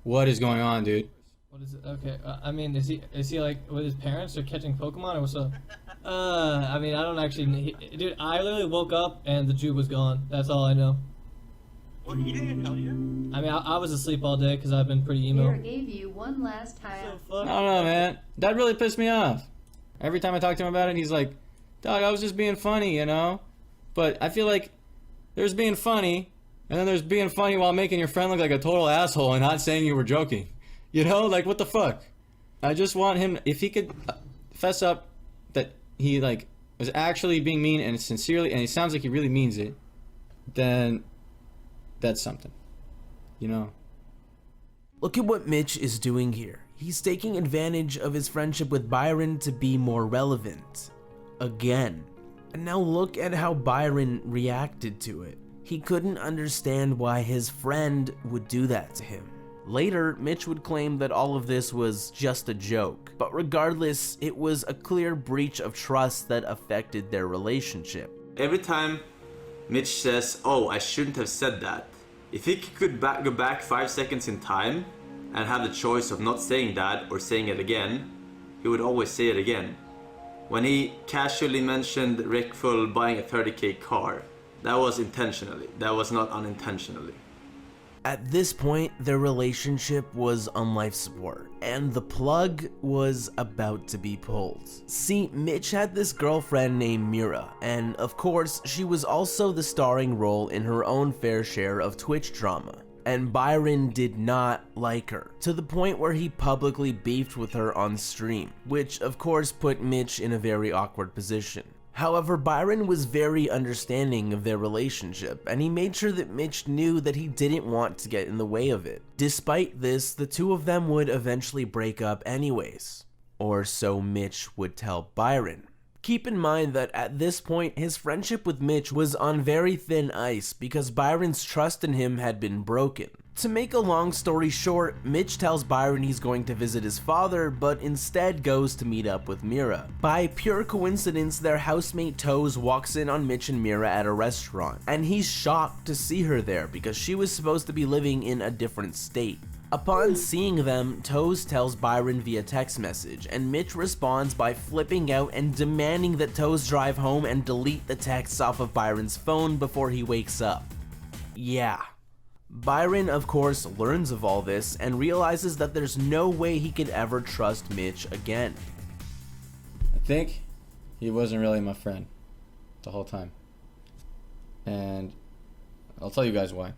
what is going on, dude? What is it? Okay, I mean, is he like with his parents or catching Pokemon or what's up? I mean, I don't actually, dude, I literally woke up and the Jew was gone. That's all I know. Well, he didn't tell you. I mean, I was asleep all day because I've been pretty emo. Here, gave you one last time. I don't know, man. That really pissed me off. Every time I talk to him about it, he's like, dog, I was just being funny, you know? But I feel like there's being funny, and then there's being funny while making your friend look like a total asshole and not saying you were joking. You know? Like, what the fuck? I just want him, if he could fess up that he, like, was actually being mean and sincerely, and it sounds like he really means it, then that's something. You know? Look at what Mitch is doing here. He's taking advantage of his friendship with Byron to be more relevant. Again. And now look at how Byron reacted to it. He couldn't understand why his friend would do that to him. Later, Mitch would claim that all of this was just a joke, but regardless, it was a clear breach of trust that affected their relationship. Every time Mitch says, oh, I shouldn't have said that, if he could go back 5 seconds in time and have the choice of not saying that or saying it again, he would always say it again. When he casually mentioned Reckful buying a 30k car, that was intentionally, that was not unintentionally. At this point, their relationship was on life support, and the plug was about to be pulled. See, Mitch had this girlfriend named Mira, and of course, she was also the starring role in her own fair share of Twitch drama. And Byron did not like her, to the point where he publicly beefed with her on stream, which of course put Mitch in a very awkward position. However, Byron was very understanding of their relationship, and he made sure that Mitch knew that he didn't want to get in the way of it. Despite this, the two of them would eventually break up anyways. Or so Mitch would tell Byron. Keep in mind that at this point, his friendship with Mitch was on very thin ice because Byron's trust in him had been broken. To make a long story short, Mitch tells Byron he's going to visit his father, but instead goes to meet up with Mira. By pure coincidence, their housemate Toes walks in on Mitch and Mira at a restaurant, and he's shocked to see her there because she was supposed to be living in a different state. Upon seeing them, Toes tells Byron via text message, and Mitch responds by flipping out and demanding that Toes drive home and delete the texts off of Byron's phone before he wakes up. Yeah. Byron, of course, learns of all this and realizes that there's no way he could ever trust Mitch again. I think he wasn't really my friend the whole time. And I'll tell you guys why.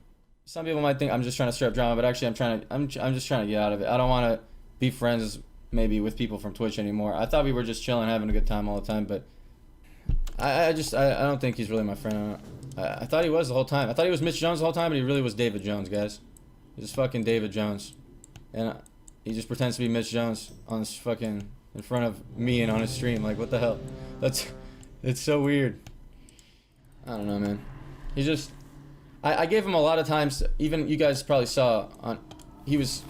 Some people might think I'm just trying to stir up drama, but actually I'm just trying to get out of it. I don't want to be friends maybe with people from Twitch anymore. I thought we were just chilling, having a good time all the time, but I don't think he's really my friend. I thought he was the whole time. I thought he was Mitch Jones the whole time, but he really was David Jones, guys. He's just fucking David Jones. And he just pretends to be Mitch Jones on his fucking, in front of me and on his stream. Like, what the hell? It's so weird. I don't know, man. He just, I gave him a lot of times, even you guys probably saw, he was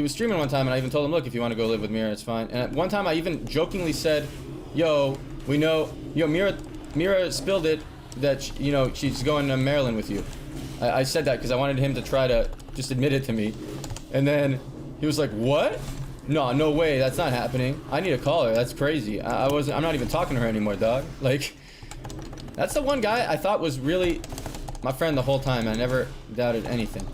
streaming one time and I even told him, look, if you want to go live with Mira, it's fine. And at one time I even jokingly said, yo, Mira spilled it that, you know, she's going to Maryland with you. I said that because I wanted him to try to just admit it to me. And then he was like, what? No way, that's not happening. I need to call her, that's crazy. I'm not even talking to her anymore, dog. Like, that's the one guy I thought was really my friend the whole time. I never doubted anything.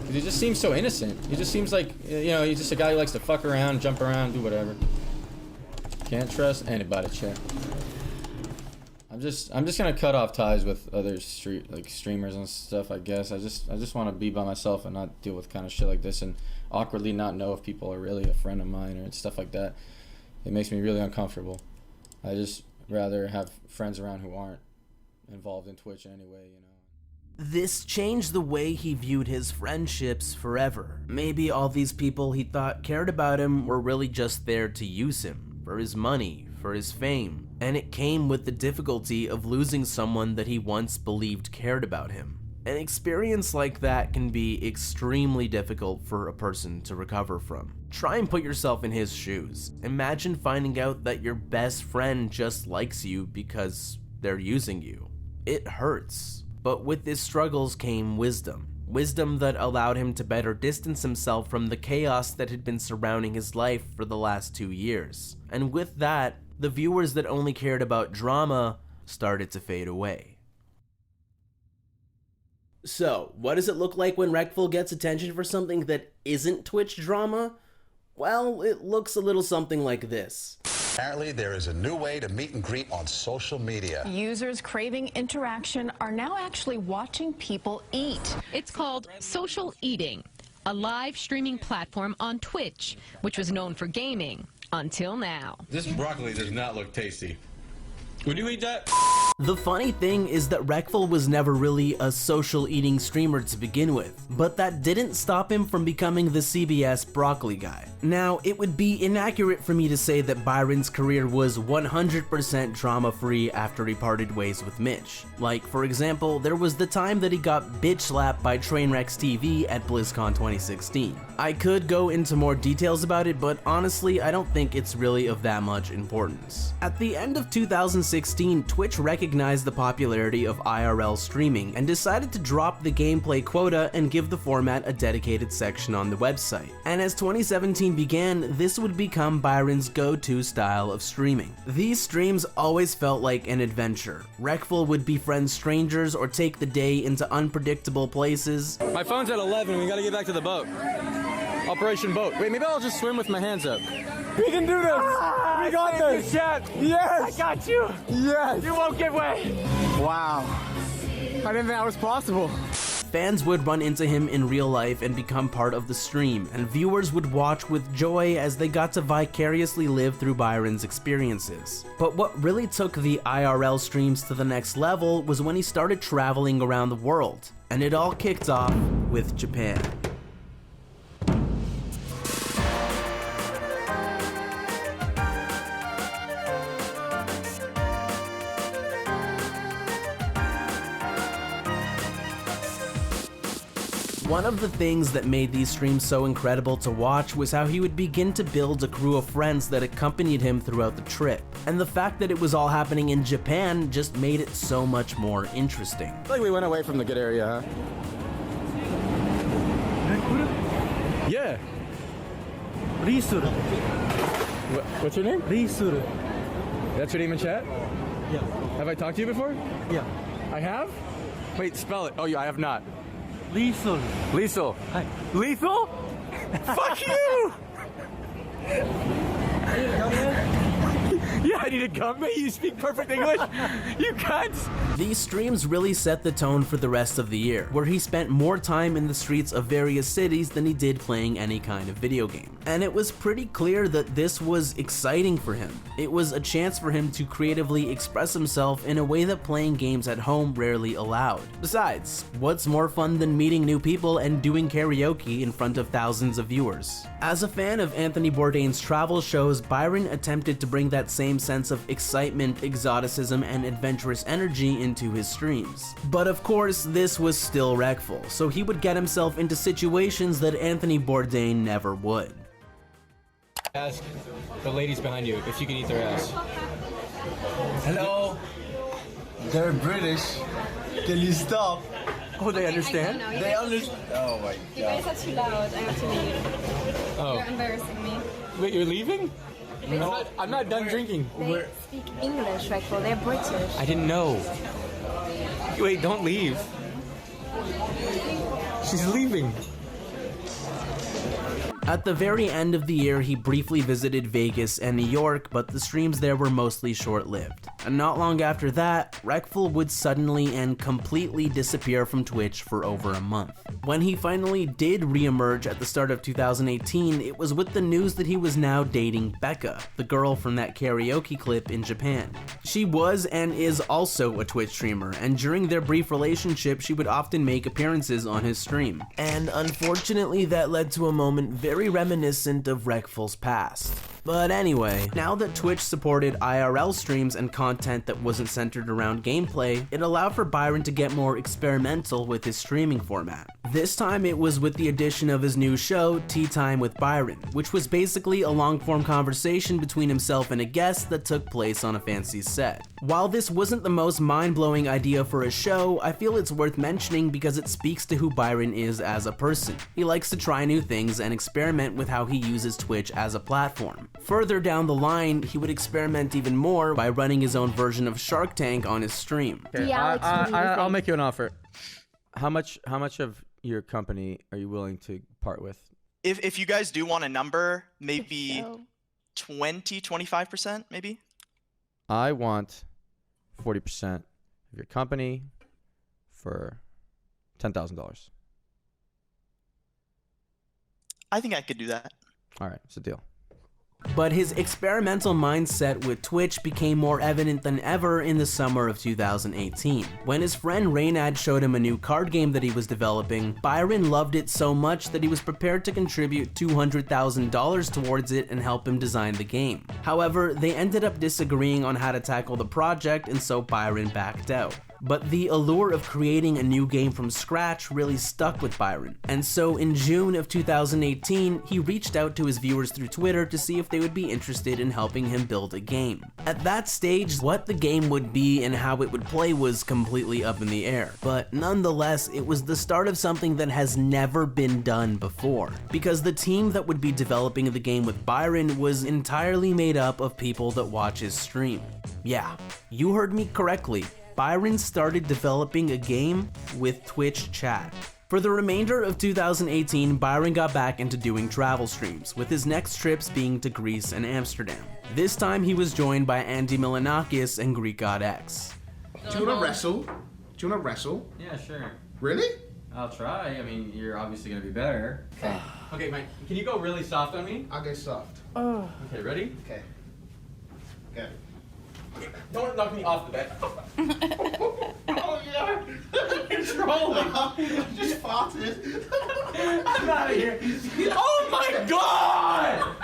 He just seems so innocent. He just seems like, you know, he's just a guy who likes to fuck around, jump around, do whatever. Can't trust anybody, chat. I'm just gonna cut off ties with other streamers and stuff. I guess I just want to be by myself and not deal with kind of shit like this and awkwardly not know if people are really a friend of mine or stuff like that. It makes me really uncomfortable. I just rather have friends around who aren't involved in Twitch anyway, you know. This changed the way he viewed his friendships forever. Maybe all these people he thought cared about him were really just there to use him, for his money, for his fame. And it came with the difficulty of losing someone that he once believed cared about him. An experience like that can be extremely difficult for a person to recover from. Try and put yourself in his shoes. Imagine finding out that your best friend just likes you because they're using you. It hurts. But with his struggles came wisdom. Wisdom that allowed him to better distance himself from the chaos that had been surrounding his life for the last 2 years. And with that, the viewers that only cared about drama started to fade away. So, what does it look like when Reckful gets attention for something that isn't Twitch drama? Well, it looks a little something like this. Apparently, there is a new way to meet and greet on social media. Users craving interaction are now actually watching people eat. It's called social eating, a live streaming platform on Twitch, which was known for gaming until now. This broccoli does not look tasty. Would you eat that? The funny thing is that Reckful was never really a social eating streamer to begin with, but that didn't stop him from becoming the CBS broccoli guy. Now, it would be inaccurate for me to say that Byron's career was 100% drama-free after he parted ways with Mitch. Like, for example, there was the time that he got bitch slapped by Trainwrecks TV at BlizzCon 2016. I could go into more details about it, but honestly, I don't think it's really of that much importance. At the end of 2016, Twitch recognized the popularity of IRL streaming and decided to drop the gameplay quota and give the format a dedicated section on the website. And as 2017 began, this would become Byron's go-to style of streaming. These streams always felt like an adventure. Reckful would befriend strangers or take the day into unpredictable places. My phone's at 11, we gotta get back to the boat. Operation Boat. Wait, maybe I'll just swim with my hands up. We can do this! We got this! Yes! I got you! Yes! You won't give way! Wow. I didn't think that was possible. Fans would run into him in real life and become part of the stream, and viewers would watch with joy as they got to vicariously live through Byron's experiences. But what really took the IRL streams to the next level was when he started traveling around the world, and it all kicked off with Japan. One of the things that made these streams so incredible to watch was how he would begin to build a crew of friends that accompanied him throughout the trip. And the fact that it was all happening in Japan just made it so much more interesting. I feel like we went away from the good area, huh? Yeah. Risuru. What's your name? Risuru. That's your name in chat? Yeah. Have I talked to you before? Yeah. I have? Wait, spell it. Oh, yeah, I have not. Lethal. Lethal. Hi. Lethal? Fuck you! Yeah, I need a gum, mate. You speak perfect English. You cunt. These streams really set the tone for the rest of the year, where he spent more time in the streets of various cities than he did playing any kind of video game. And it was pretty clear that this was exciting for him. It was a chance for him to creatively express himself in a way that playing games at home rarely allowed. Besides, what's more fun than meeting new people and doing karaoke in front of thousands of viewers? As a fan of Anthony Bourdain's travel shows, Byron attempted to bring that same sense of excitement, exoticism, and adventurous energy into his streams. But of course, this was still Reckful, so he would get himself into situations that Anthony Bourdain never would. Ask the ladies behind you if you can eat their ass. Hello. They're British. Can you stop? Oh, they understand? They understand. Oh my god. You guys are too loud. I have to leave. Oh. You're embarrassing me. Wait, you're leaving? No, I'm not done drinking. They speak English, Reckful. They're British. I didn't know. Wait, don't leave. She's leaving. At the very end of the year, he briefly visited Vegas and New York, but the streams there were mostly short-lived. And not long after that, Reckful would suddenly and completely disappear from Twitch for over a month. When he finally did re-emerge at the start of 2018, it was with the news that he was now dating Becca, the girl from that karaoke clip in Japan. She was and is also a Twitch streamer, and during their brief relationship, she would often make appearances on his stream. And unfortunately, that led to a moment very reminiscent of Reckful's past. But anyway, now that Twitch supported IRL streams and content that wasn't centered around gameplay, it allowed for Byron to get more experimental with his streaming format. This time it was with the addition of his new show, Tea Time with Byron, which was basically a long-form conversation between himself and a guest that took place on a fancy set. While this wasn't the most mind-blowing idea for a show, I feel it's worth mentioning because it speaks to who Byron is as a person. He likes to try new things and experiment with how he uses Twitch as a platform. Further down the line, he would experiment even more by running his own version of Shark Tank on his stream. Okay, I'll make you an offer. How much of your company are you willing to part with? If you guys do want a number, maybe 25%, maybe? I want 40% of your company for $10,000. I think I could do that. All right, it's a deal. But his experimental mindset with Twitch became more evident than ever in the summer of 2018. When his friend Reynad showed him a new card game that he was developing, Byron loved it so much that he was prepared to contribute $200,000 towards it and help him design the game. However, they ended up disagreeing on how to tackle the project, and so Byron backed out. But the allure of creating a new game from scratch really stuck with Byron. And so in June of 2018, he reached out to his viewers through Twitter to see if they would be interested in helping him build a game. At that stage, what the game would be and how it would play was completely up in the air. But nonetheless, it was the start of something that has never been done before. Because the team that would be developing the game with Byron was entirely made up of people that watch his stream. Yeah, you heard me correctly. Byron started developing a game with Twitch chat. For the remainder of 2018, Byron got back into doing travel streams, with his next trips being to Greece and Amsterdam. This time he was joined by Andy Milanakis and Greek God X. Do you want to wrestle? Do you want to wrestle? Yeah, sure. Really? I'll try. I mean, you're obviously gonna be better. Okay. Okay, Mike, can you go really soft on me? I'll get soft. Oh. Okay, ready? Okay. Okay. Don't knock me off the bed. Oh yeah! You're trolling. Just farted. I'm out of here. Oh my god!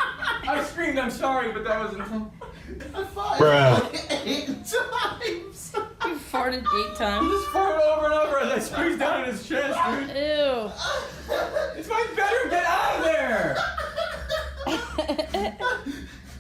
I screamed, I'm sorry, but that wasn't. I farted 8 times. You farted 8 times? You just farted over and over as I squeezed down in his chest, dude. Ew. It's my bedroom, get out of there!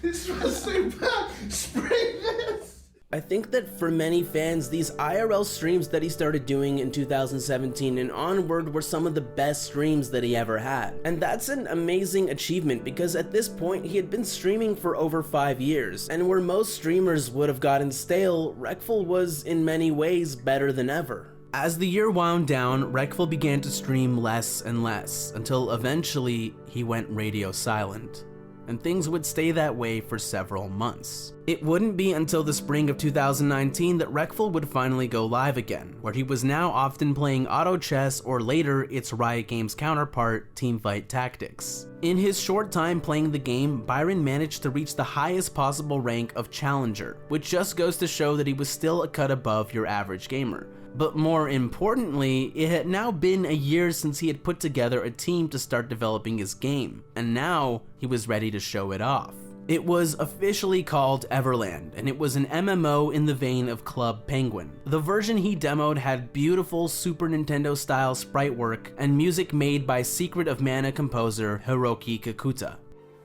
It smells so bad. Spray this. I think that for many fans, these IRL streams that he started doing in 2017 and onward were some of the best streams that he ever had. And that's an amazing achievement because at this point he had been streaming for over 5 years, and where most streamers would have gotten stale, Reckful was in many ways better than ever. As the year wound down, Reckful began to stream less and less, until eventually he went radio silent. And things would stay that way for several months. It wouldn't be until the spring of 2019 that Reckful would finally go live again, where he was now often playing auto chess or later its Riot Games counterpart, Teamfight Tactics. In his short time playing the game, Byron managed to reach the highest possible rank of Challenger, which just goes to show that he was still a cut above your average gamer. But more importantly, it had now been a year since he had put together a team to start developing his game, and now he was ready to show it off. It was officially called Everland, and it was an MMO in the vein of Club Penguin. The version he demoed had beautiful Super Nintendo style sprite work and music made by Secret of Mana composer Hiroki Kikuta.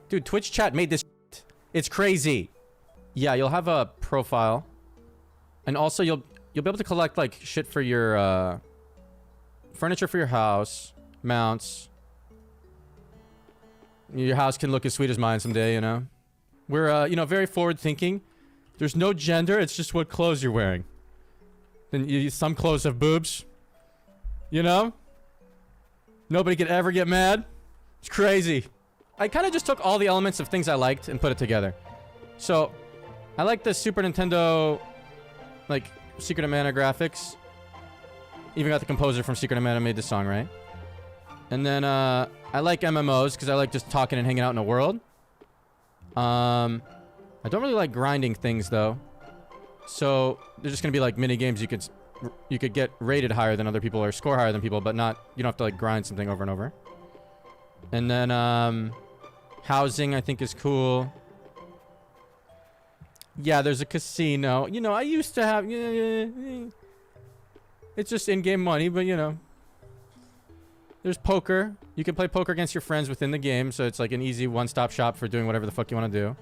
Dude, Twitch chat made this shit. It's crazy. Yeah, you'll have a profile, and also you'll be able to collect like shit for your furniture for your house, mounts. Your house can look as sweet as mine someday, you know. We're you know, very forward thinking. There's no gender, it's just what clothes you're wearing. Then some clothes have boobs. You know? Nobody could ever get mad. It's crazy. I kind of just took all the elements of things I liked and put it together. So, I like the Super Nintendo, like, Secret of Mana graphics. Even got the composer from Secret of Mana made this song, right? And then, I like MMOs, because I like just talking and hanging out in the world. I don't really like grinding things, though. So, there's just gonna be, like, mini games you could get rated higher than other people or score higher than people, but not, you don't have to, like, grind something over and over. And then, housing, I think, is cool. Yeah, there's a casino. You know, I used to have... It's just in-game money, but, you know. There's poker. You can play poker against your friends within the game, so it's like an easy one-stop shop for doing whatever the fuck you want to do.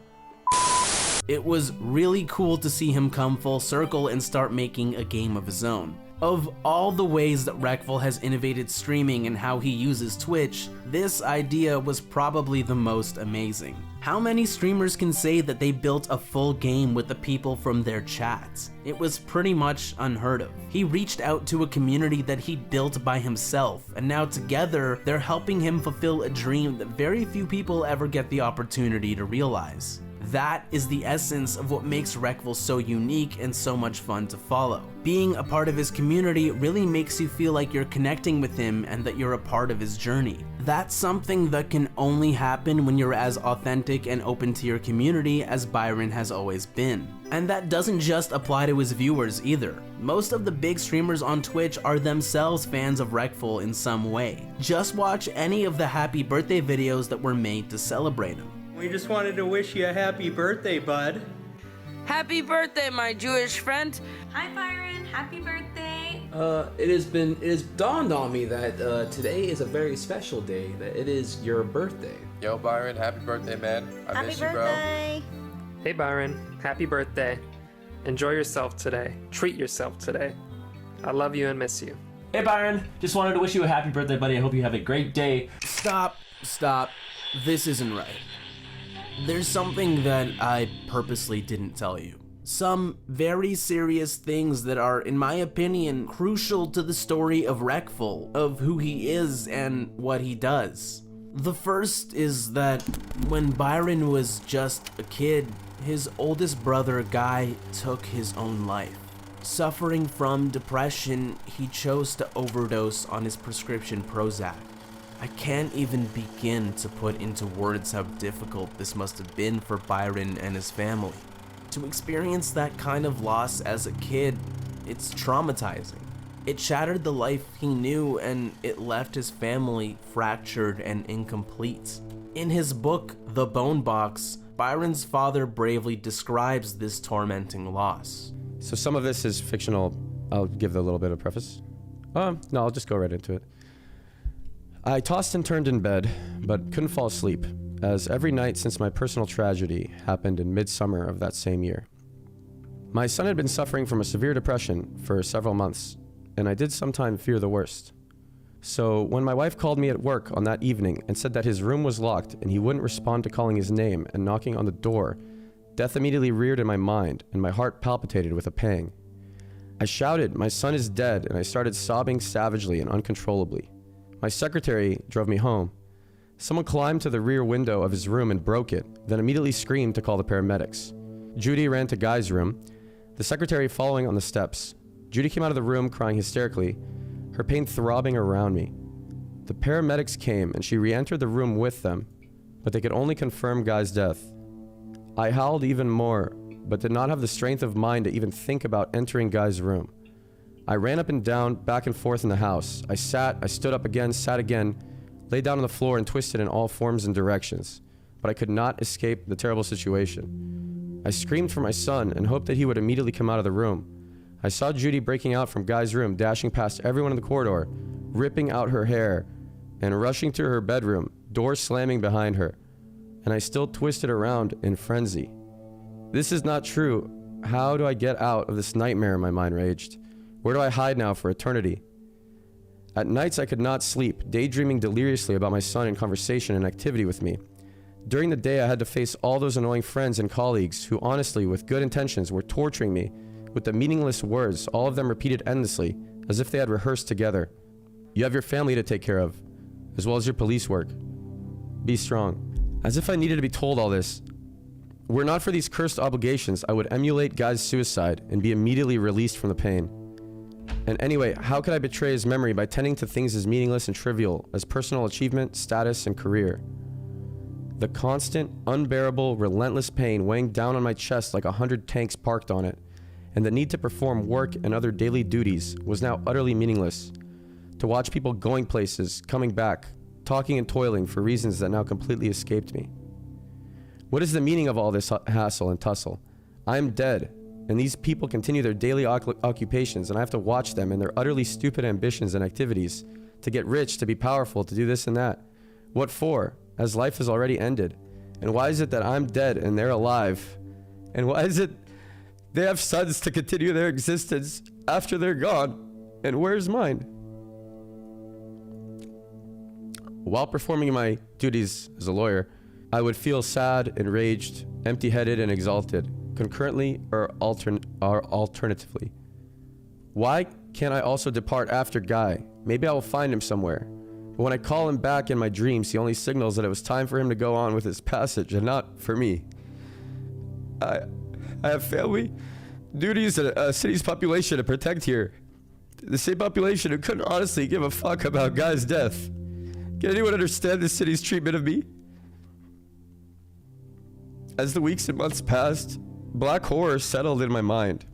It was really cool to see him come full circle and start making a game of his own. Of all the ways that Reckful has innovated streaming and how he uses Twitch, this idea was probably the most amazing. How many streamers can say that they built a full game with the people from their chats? It was pretty much unheard of. He reached out to a community that he built by himself, and now together, they're helping him fulfill a dream that very few people ever get the opportunity to realize. That is the essence of what makes Reckful so unique and so much fun to follow. Being a part of his community really makes you feel like you're connecting with him and that you're a part of his journey. That's something that can only happen when you're as authentic and open to your community as Byron has always been. And that doesn't just apply to his viewers either. Most of the big streamers on Twitch are themselves fans of Reckful in some way. Just watch any of the happy birthday videos that were made to celebrate him. We just wanted to wish you a happy birthday, bud. Happy birthday, my Jewish friend. Hi, Byron. Happy birthday. It has dawned on me that today is a very special day, that it is your birthday. Yo, Byron, happy birthday, man. I miss you, bro. Hey, Byron. Happy birthday. Enjoy yourself today. Treat yourself today. I love you and miss you. Hey, Byron. Just wanted to wish you a happy birthday, buddy. I hope you have a great day. Stop. This isn't right. There's something that I purposely didn't tell you. Some very serious things that are, in my opinion, crucial to the story of Reckful, of who he is and what he does. The first is that when Byron was just a kid, his oldest brother, Guy, took his own life. Suffering from depression, he chose to overdose on his prescription Prozac. I can't even begin to put into words how difficult this must have been for Byron and his family. To experience that kind of loss as a kid, it's traumatizing. It shattered the life he knew, and it left his family fractured and incomplete. In his book, The Bone Box, Byron's father bravely describes this tormenting loss. So some of this is fictional. I'll give a little bit of preface. No, I'll just go right into it. I tossed and turned in bed, but couldn't fall asleep, as every night since my personal tragedy happened in midsummer of that same year. My son had been suffering from a severe depression for several months, and I did sometimes fear the worst. So when my wife called me at work on that evening and said that his room was locked and he wouldn't respond to calling his name and knocking on the door, death immediately reared in my mind and my heart palpitated with a pang. I shouted, "My son is dead," and I started sobbing savagely and uncontrollably. My secretary drove me home. Someone climbed to the rear window of his room and broke it, then immediately screamed to call the paramedics. Judy ran to Guy's room, the secretary following on the steps. Judy came out of the room crying hysterically, her pain throbbing around me. The paramedics came and she re-entered the room with them, but they could only confirm Guy's death. I howled even more, but did not have the strength of mind to even think about entering Guy's room. I ran up and down, back and forth in the house. I stood up again, sat again, lay down on the floor and twisted in all forms and directions, but I could not escape the terrible situation. I screamed for my son and hoped that he would immediately come out of the room. I saw Judy breaking out from Guy's room, dashing past everyone in the corridor, ripping out her hair, and rushing to her bedroom, door slamming behind her, and I still twisted around in frenzy. This is not true. How do I get out of this nightmare, my mind raged? Where do I hide now for eternity? At nights I could not sleep, daydreaming deliriously about my son in conversation and activity with me. During the day I had to face all those annoying friends and colleagues who honestly, with good intentions, were torturing me with the meaningless words, all of them repeated endlessly, as if they had rehearsed together. You have your family to take care of, as well as your police work. Be strong. As if I needed to be told all this. Were it not for these cursed obligations, I would emulate Guy's suicide and be immediately released from the pain. And anyway, how could I betray his memory by tending to things as meaningless and trivial as personal achievement, status, and career? The constant, unbearable, relentless pain weighing down on my chest like 100 tanks parked on it, and the need to perform work and other daily duties was now utterly meaningless. To watch people going places, coming back, talking and toiling for reasons that now completely escaped me. What is the meaning of all this hassle and tussle? I am dead, and these people continue their daily occupations, and I have to watch them and their utterly stupid ambitions and activities, to get rich, to be powerful, to do this and that. What for, as life has already ended? And why is it that I'm dead and they're alive? And why is it they have sons to continue their existence after they're gone? And where's mine? While performing my duties as a lawyer, I would feel sad, enraged, empty-headed, and exalted, concurrently or alternatively. Why can't I also depart after Guy? Maybe I will find him somewhere. But when I call him back in my dreams, he only signals that it was time for him to go on with his passage and not for me. I have family, duties, and a city's population to protect here. The same population who couldn't honestly give a fuck about Guy's death. Can anyone understand the city's treatment of me? As the weeks and months passed, black horror settled in my mind.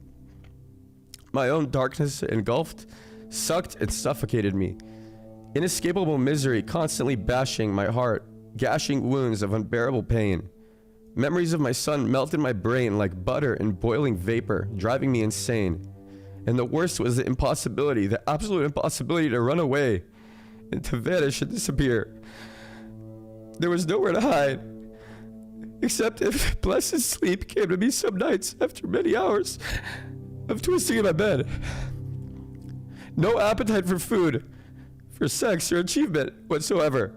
My own darkness engulfed, sucked, and suffocated me. Inescapable misery constantly bashing my heart, gashing wounds of unbearable pain. Memories of my son melted my brain like butter in boiling vapor, driving me insane. And the worst was the impossibility, the absolute impossibility to run away and to vanish and disappear. There was nowhere to hide, except if blessed sleep came to me some nights after many hours of twisting in my bed. No appetite for food, for sex or achievement whatsoever.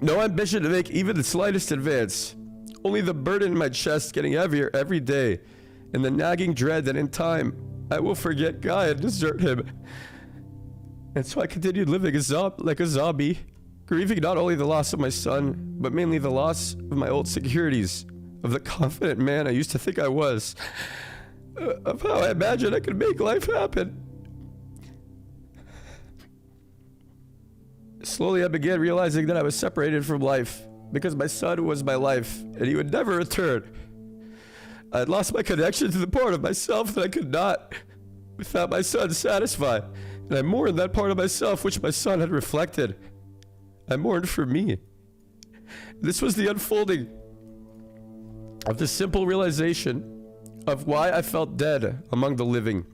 No ambition to make even the slightest advance. Only the burden in my chest getting heavier every day, and the nagging dread that in time I will forget Guy and desert him. And so I continued living like a zombie, grieving not only the loss of my son, but mainly the loss of my old securities, of the confident man I used to think I was, of how I imagined I could make life happen. Slowly I began realizing that I was separated from life, because my son was my life, and he would never return. I had lost my connection to the part of myself that I could not, without my son, satisfy. And I mourned that part of myself which my son had reflected. I mourned for me. This was the unfolding of the simple realization of why I felt dead among the living.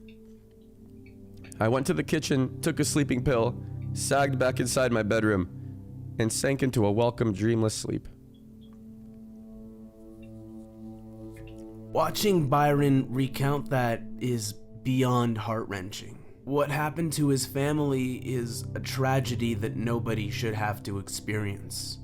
I went to the kitchen, took a sleeping pill, sagged back inside my bedroom, and sank into a welcome dreamless sleep. Watching Byron recount that is beyond heart-wrenching. What happened to his family is a tragedy that nobody should have to experience.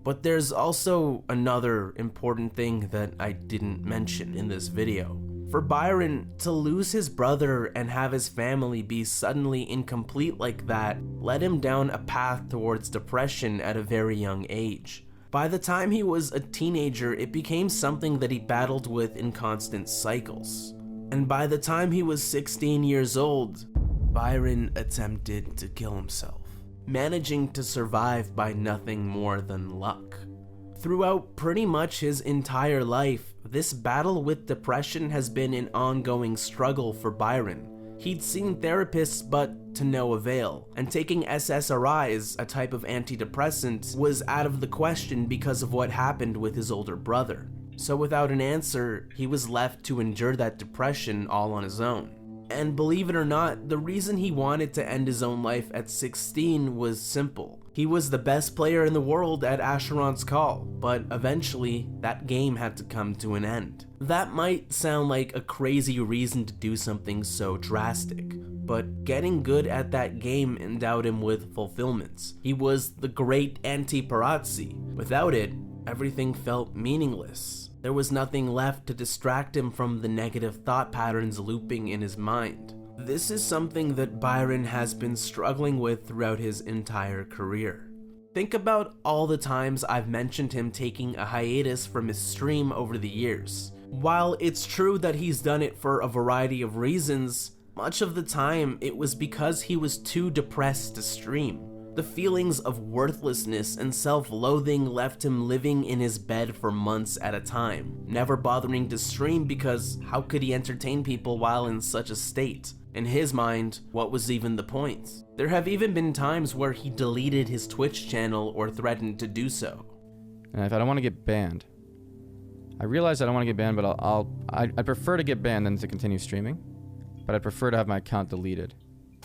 But there's also another important thing that I didn't mention in this video. For Byron to lose his brother and have his family be suddenly incomplete like that led him down a path towards depression at a very young age. By the time he was a teenager, it became something that he battled with in constant cycles. And by the time he was 16 years old, Byron attempted to kill himself, managing to survive by nothing more than luck. Throughout pretty much his entire life, this battle with depression has been an ongoing struggle for Byron. He'd seen therapists, but to no avail, and taking SSRIs, a type of antidepressant, was out of the question because of what happened with his older brother. So without an answer, he was left to endure that depression all on his own. And believe it or not, the reason he wanted to end his own life at 16 was simple. He was the best player in the world at Acheron's Call, but eventually, that game had to come to an end. That might sound like a crazy reason to do something so drastic, but getting good at that game endowed him with fulfillments. He was the great anti-parazzi. Without it, everything felt meaningless. There was nothing left to distract him from the negative thought patterns looping in his mind. This is something that Byron has been struggling with throughout his entire career. Think about all the times I've mentioned him taking a hiatus from his stream over the years. While it's true that he's done it for a variety of reasons, much of the time it was because he was too depressed to stream. The feelings of worthlessness and self-loathing left him living in his bed for months at a time, never bothering to stream because how could he entertain people while in such a state? In his mind, what was even the point? There have even been times where he deleted his Twitch channel or threatened to do so. And if I don't want to get banned, I realize I don't want to get banned, but I prefer to get banned than to continue streaming, but I prefer to have my account deleted.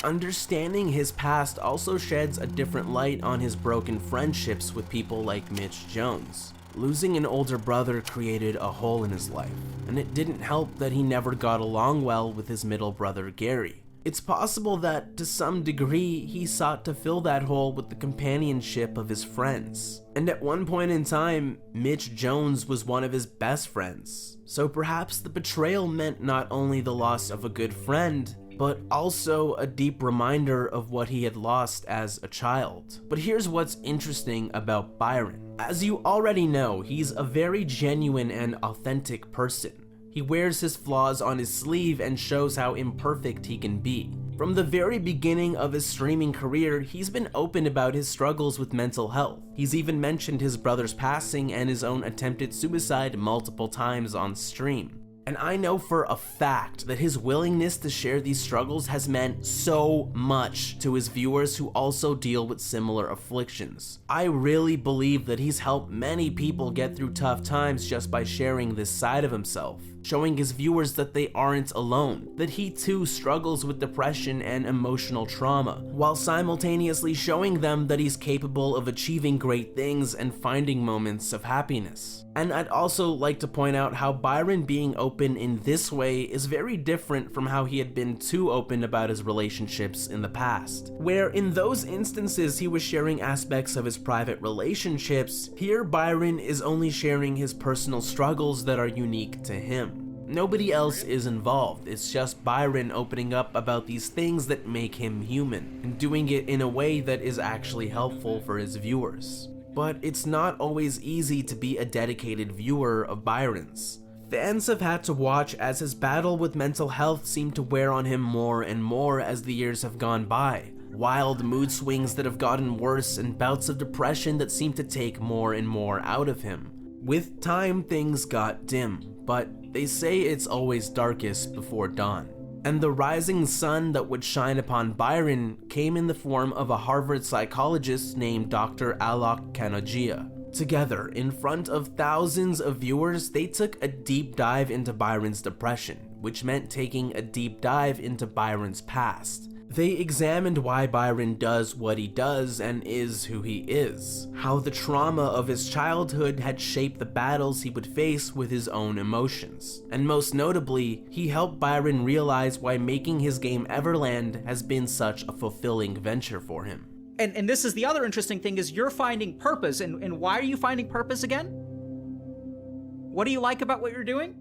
Understanding his past also sheds a different light on his broken friendships with people like Mitch Jones. Losing an older brother created a hole in his life, and it didn't help that he never got along well with his middle brother Gary. It's possible that, to some degree, he sought to fill that hole with the companionship of his friends. And at one point in time, Mitch Jones was one of his best friends. So perhaps the betrayal meant not only the loss of a good friend, but also a deep reminder of what he had lost as a child. But here's what's interesting about Byron. As you already know, he's a very genuine and authentic person. He wears his flaws on his sleeve and shows how imperfect he can be. From the very beginning of his streaming career, he's been open about his struggles with mental health. He's even mentioned his brother's passing and his own attempted suicide multiple times on stream. And I know for a fact that his willingness to share these struggles has meant so much to his viewers who also deal with similar afflictions. I really believe that he's helped many people get through tough times just by sharing this side of himself, showing his viewers that they aren't alone, that he too struggles with depression and emotional trauma, while simultaneously showing them that he's capable of achieving great things and finding moments of happiness. And I'd also like to point out how Byron being open in this way is very different from how he had been too open about his relationships in the past, where in those instances he was sharing aspects of his private relationships. Here Byron is only sharing his personal struggles that are unique to him. Nobody else is involved, it's just Byron opening up about these things that make him human, and doing it in a way that is actually helpful for his viewers. But it's not always easy to be a dedicated viewer of Byron's. Fans have had to watch as his battle with mental health seemed to wear on him more and more as the years have gone by. Wild mood swings that have gotten worse and bouts of depression that seem to take more and more out of him. With time, things got dim, but they say it's always darkest before dawn. And the rising sun that would shine upon Byron came in the form of a Harvard psychologist named Dr. Alok Kanogia. Together, in front of thousands of viewers, they took a deep dive into Byron's depression, which meant taking a deep dive into Byron's past. They examined why Byron does what he does and is who he is, how the trauma of his childhood had shaped the battles he would face with his own emotions. And most notably, he helped Byron realize why making his game Everland has been such a fulfilling venture for him. And this is the other interesting thing, is you're finding purpose. And why are you finding purpose again? What do you like about what you're doing?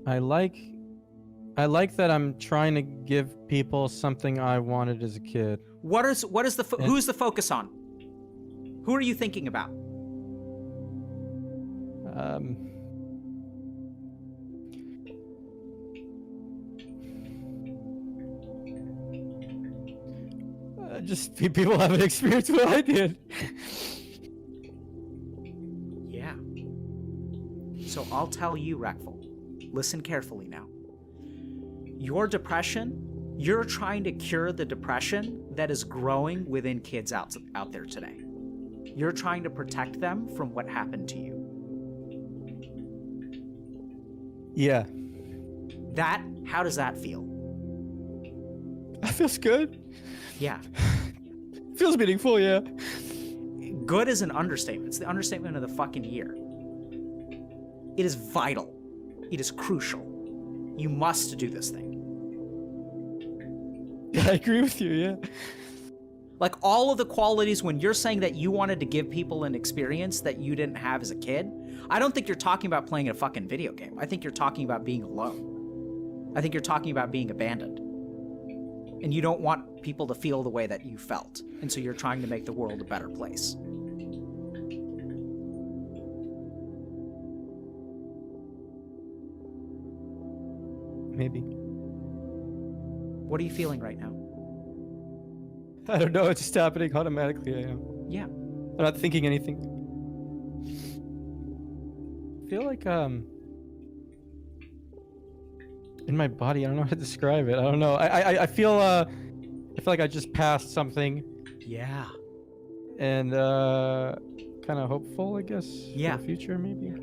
I like that I'm trying to give people something I wanted as a kid. Who's the focus on? Who are you thinking about? Just people haven't experienced what I did. Yeah. So I'll tell you, Reckful. Listen carefully now. Your depression, you're trying to cure the depression that is growing within kids out there today. You're trying to protect them from what happened to you. Yeah. How does that feel? That feels good. Yeah. Feels meaningful, yeah. Good is an understatement. It's the understatement of the fucking year. It is vital. It is crucial. You must do this thing. I agree with you, yeah. Like all of the qualities, when you're saying that you wanted to give people an experience that you didn't have as a kid, I don't think you're talking about playing a fucking video game. I think you're talking about being alone. I think you're talking about being abandoned. And you don't want people to feel the way that you felt. And so you're trying to make the world a better place. Maybe. What are you feeling right now? I don't know. It's just happening automatically. I am. Yeah. I'm not thinking anything. I feel like in my body. I don't know how to describe it. I don't know. I feel like I just passed something. Yeah. And kind of hopeful, I guess. Yeah. For the future, maybe.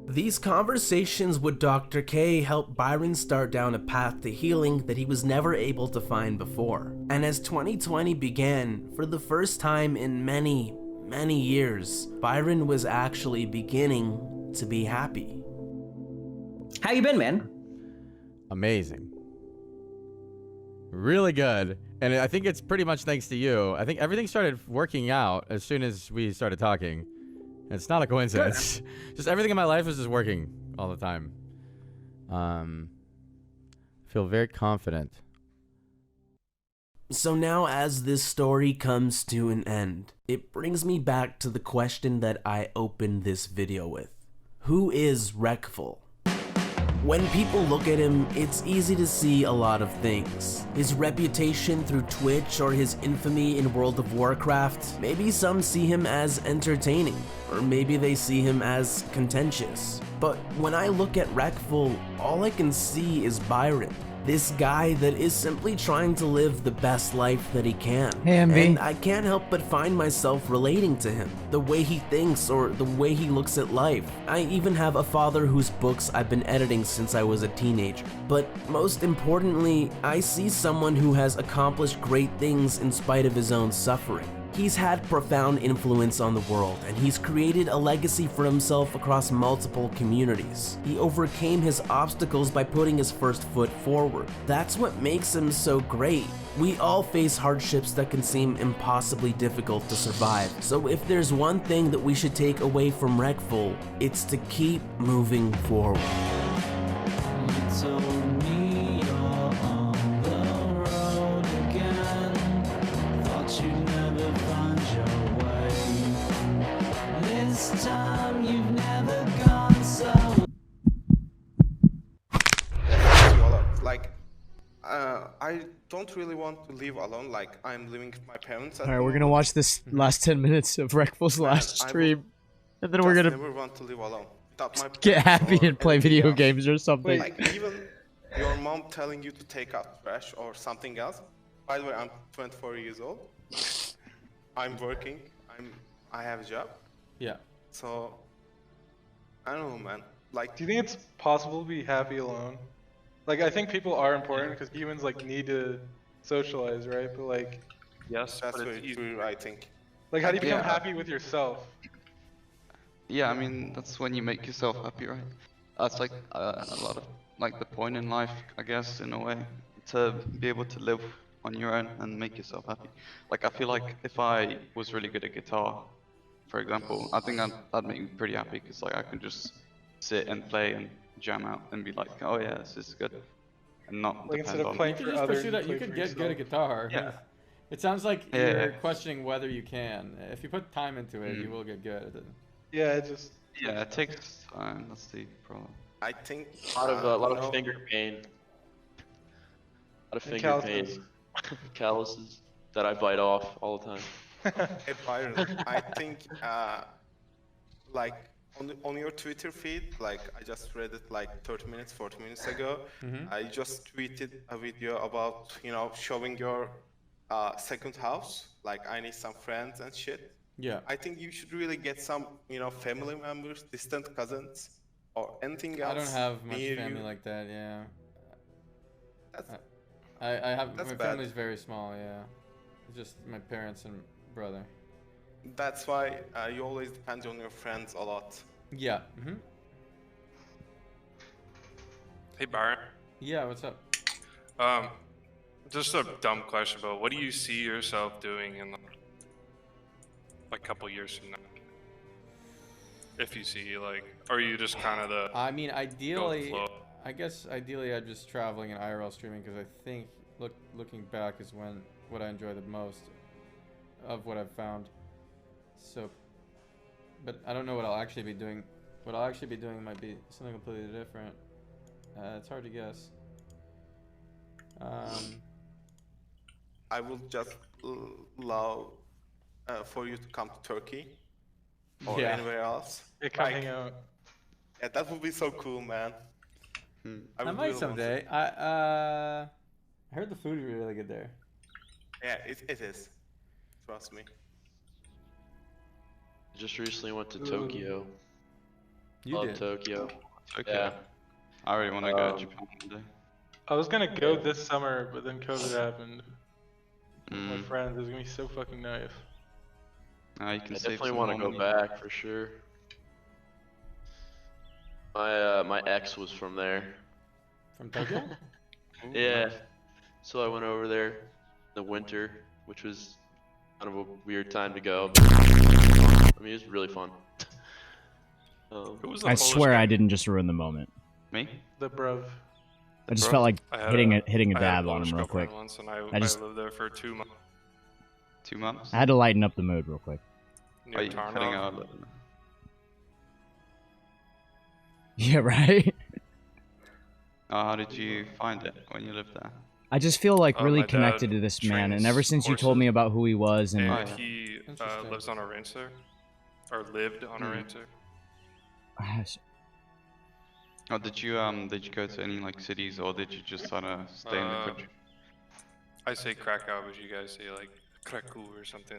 These conversations with Dr. K helped Byron start down a path to healing that he was never able to find before. And as 2020 began, for the first time in many, many years, Byron was actually beginning to be happy. How you been, man? Amazing. Really good. And I think it's pretty much thanks to you. I think everything started working out as soon as we started talking. It's not a coincidence. Just everything in my life is just working all the time. Feel very confident. So now as this story comes to an end, it brings me back to the question that I opened this video with. Who is Reckful? When people look at him, it's easy to see a lot of things. His reputation through Twitch or his infamy in World of Warcraft. Maybe some see him as entertaining, or maybe they see him as contentious. But when I look at Reckful, all I can see is Byron. This guy that is simply trying to live the best life that he can. Hey, MB. And I can't help but find myself relating to him. The way he thinks or the way he looks at life. I even have a father whose books I've been editing since I was a teenager. But most importantly, I see someone who has accomplished great things in spite of his own suffering. He's had profound influence on the world, and he's created a legacy for himself across multiple communities. He overcame his obstacles by putting his first foot forward. That's what makes him so great. We all face hardships that can seem impossibly difficult to survive. So if there's one thing that we should take away from Reckful, it's to keep moving forward. Time you've never gone so. Like, I don't really want to live alone. Like, I'm living with my parents. All right, we're gonna watch this last 10 minutes of Reckful's last stream, and then we're gonna never want to live alone. Without my get happy or and play video anything else. games or something. Like, even your mom telling you to take out trash or something else. By the way, I'm 24 years old. I'm working. I have a job. Yeah. So, I don't know, man. Like, do you think it's possible to be happy alone? Like, I think people are important because humans like need to socialize, right? But like, yes, that's very true. I think. Like, how do you become Yeah. happy with yourself? Yeah, I mean, that's when you make yourself happy, right? That's like a lot of, like, the point in life, I guess, in a way, to be able to live on your own and make yourself happy. Like, I feel like if I was really good at guitar, for example, I think that'd make me pretty happy because, like, I could just sit and play and jam out and be like, oh yeah, this is good, and not Like, depend instead of on. playing You for could just others, pursue you that. You play could for get good at guitar. Yeah. It sounds like Yeah. you're questioning whether you can. If you put time into it, you will get good at it. Yeah, it just. Yeah, it takes time. That's the problem. I think A lot you of know, finger pain. A lot of And finger calluses. pain. Calluses that I bite off all the time. Hey Byron, I think like on your Twitter feed, like I just read it like 30 minutes, 40 minutes ago. I just tweeted a video about, you know, showing your second house. Like, I need some friends and shit. Yeah. I think you should really get some, you know, family members, distant cousins, or anything else. I don't have much near family you. like that. Yeah. That's, I have that's my bad. family's very small. Yeah. It's just my parents and brother. That's why you always depend on your friends a lot. Yeah. Hey Byron. Yeah. What's up? Just a dumb question, but what do you see yourself doing in like a couple years from now? If you see, like, are you just kind of the? I mean, go with the ideally, flow? I guess ideally I'm just traveling and IRL streaming because I think looking back is what I enjoy the most of what I've found. So, but I don't know what I'll actually be doing. What I'll actually be doing might be something completely different. It's hard to guess. I would just love for you to come to Turkey or Yeah. anywhere else. Yeah, come hang out. Yeah, that would be so cool, man. I would might really want to. someday. I heard the food is really good there. Yeah, it is. Trust me. Just recently went to Ooh. Tokyo. You Love did? Tokyo. Tokyo. Yeah. I really want to go to Japan one day. I was gonna go this summer, but then COVID happened. My Mm. friends, it was gonna be so fucking nice. You can I save definitely some want to more go money. back for sure. My ex was from there. From Tokyo? Yeah. So I went over there in the winter, which was kind of a weird time to go. But, I mean, it was really fun. I swear I didn't just ruin the moment. Me? The bruv. I just felt like hitting a I had dab on Polish him real girlfriend quick. Once, and I just lived there for 2 months. 2 months? I had to lighten up the mood real quick. Near Are you Tarnov. cutting out a little? Yeah, right. How did you find it when you lived there? I just feel like My really dad connected to this man, and trains ever since you told horses, me about who he was, and and he lives on a ranch there, or lived on a ranch there. Oh, did you go to any like cities, or did you just sort of stay in the country? I say Krakow, but you guys say like Krakow or something.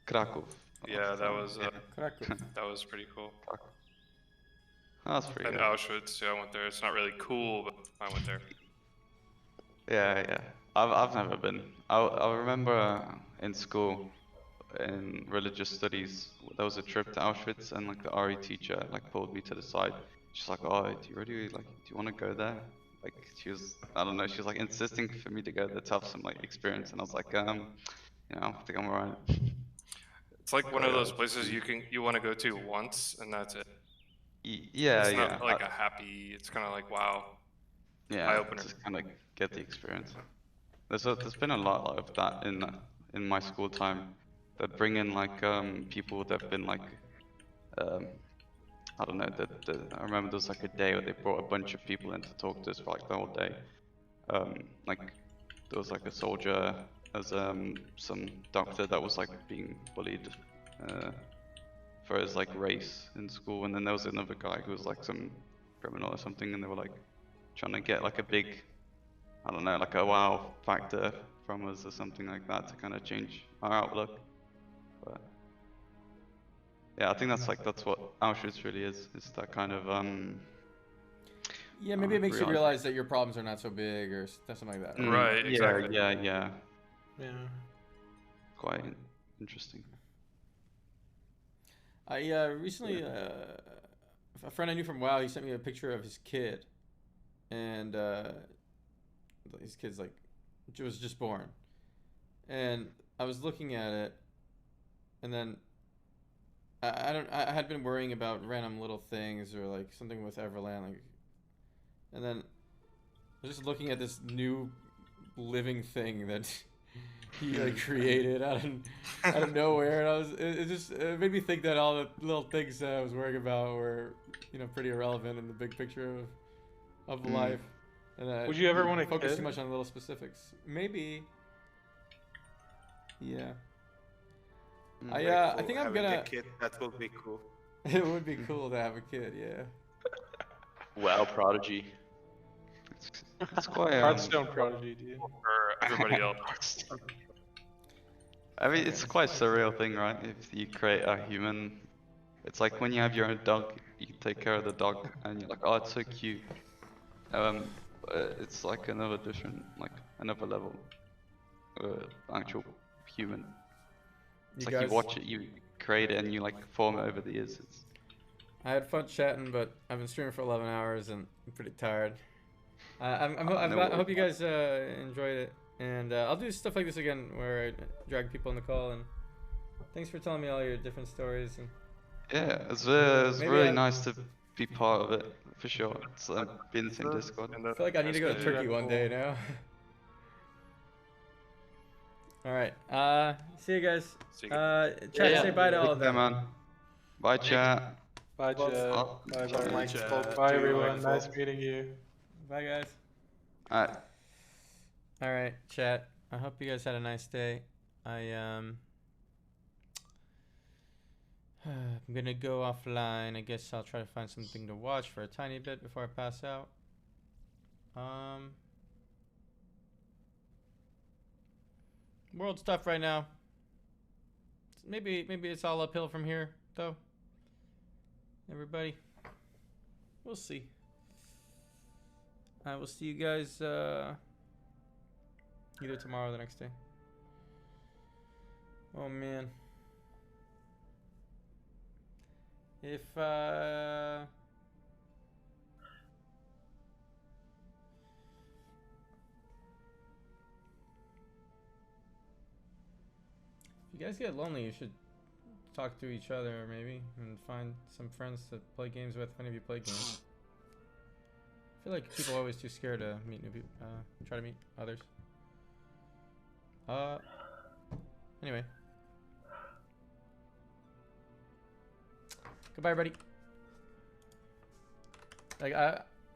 Krakow. Yeah, that was Krakow. that was pretty cool. Oh, that's pretty And good. Auschwitz, yeah, I went there. It's not really cool, but I went there. Yeah. I've never been. I remember in school, in religious studies, there was a trip to Auschwitz, and like the RE teacher like pulled me to the side. She's like, "Oh, do you really like? Do you want to go there?" Like she was, I don't know. She was like insisting for me to go there to have some like experience, and I was like, I think I'm alright. It's like one of those places you want to go to once, and that's it. Yeah, It's not yeah. like a happy. It's kind of like wow. Yeah, Eye opener. just kind of get the experience. There's been a lot of that in my school time. That bring in like people that've been like I don't know. I remember there was like a day where they brought a bunch of people in to talk to us for like the whole day. Like there was like a soldier, as some doctor that was like being bullied for his like race in school, and then there was another guy who was like some criminal or something, and they were like trying to get like a big, I don't know, like a wow factor from us or something like that to kind of change our outlook. But yeah, I think that's what Auschwitz really is. It's that kind of Yeah, maybe it makes you realize that your problems are not so big, or something like that. Right, exactly. Yeah. Yeah. Quite interesting. I recently, a friend I knew from WoW, he sent me a picture of his kid, and his kid's like, was just born, and I was looking at it, and then I had been worrying about random little things or like something with Everland, like, and then I was just looking at this new living thing that he like created out of nowhere, and it made me think that all the little things that I was worrying about were, pretty irrelevant in the big picture of life. And Would you ever want to focus kid? too much on little specifics? Maybe. Yeah. I think I'm Having gonna. a kid, that will be cool. It would be cool to have a kid, yeah. Wow, prodigy. It's quite Hearthstone prodigy, dude. For everybody else. I mean, it's quite a surreal thing, right? If you create a human, it's like when you have your own dog, you take care of the dog, and you're like, oh, it's so cute. It's like another level, actual human. It's like you watch it, you create it, and you like form it over the years. I had fun chatting, but I've been streaming for 11 hours and I'm pretty tired. I hope you guys enjoyed it, and I'll do stuff like this again where I drag people on the call. And thanks for telling me all your different stories. And Yeah, it's really nice to be part of it, for sure. It's be in the same Discord. I feel like I need to go to Turkey one day now. All right. See you guys. See you. Try to say bye to all of Yeah, them. man. Bye, chat. Bye, Jeff. Oh. Bye, John bye. Mike spoke Bye, to everyone. Reckful. Nice meeting you. Bye, guys. Alright. All right, chat. I hope you guys had a nice day. I'm gonna go offline. I guess I'll try to find something to watch for a tiny bit before I pass out. World stuff right now. Maybe it's all uphill from here, though. Everybody, we'll see. I will see you guys either tomorrow or the next day. Oh man. If you guys get lonely, you should talk to each other maybe and find some friends to play games with if any of you play games. I feel like people are always too scared to meet new people, try to meet others. Anyway. Goodbye, everybody. Like,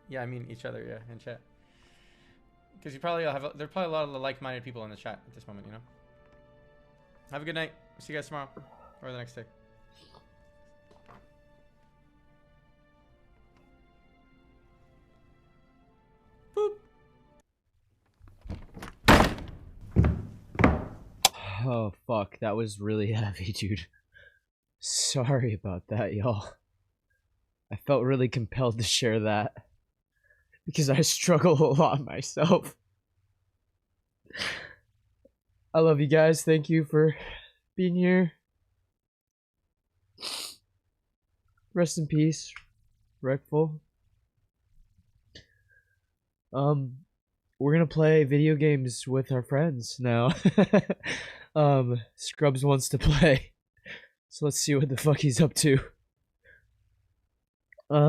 yeah, I mean each other, yeah, in chat. Because you probably have, there's probably a lot of like-minded people in the chat at this moment, you know? Have a good night. See you guys tomorrow or the next day. Oh, fuck. That was really heavy, dude. Sorry about that, y'all. I felt really compelled to share that. Because I struggle a lot myself. I love you guys. Thank you for being here. Rest in peace, Reckful. We're gonna play video games with our friends now. Scrubs wants to play. So let's see what the fuck he's up to.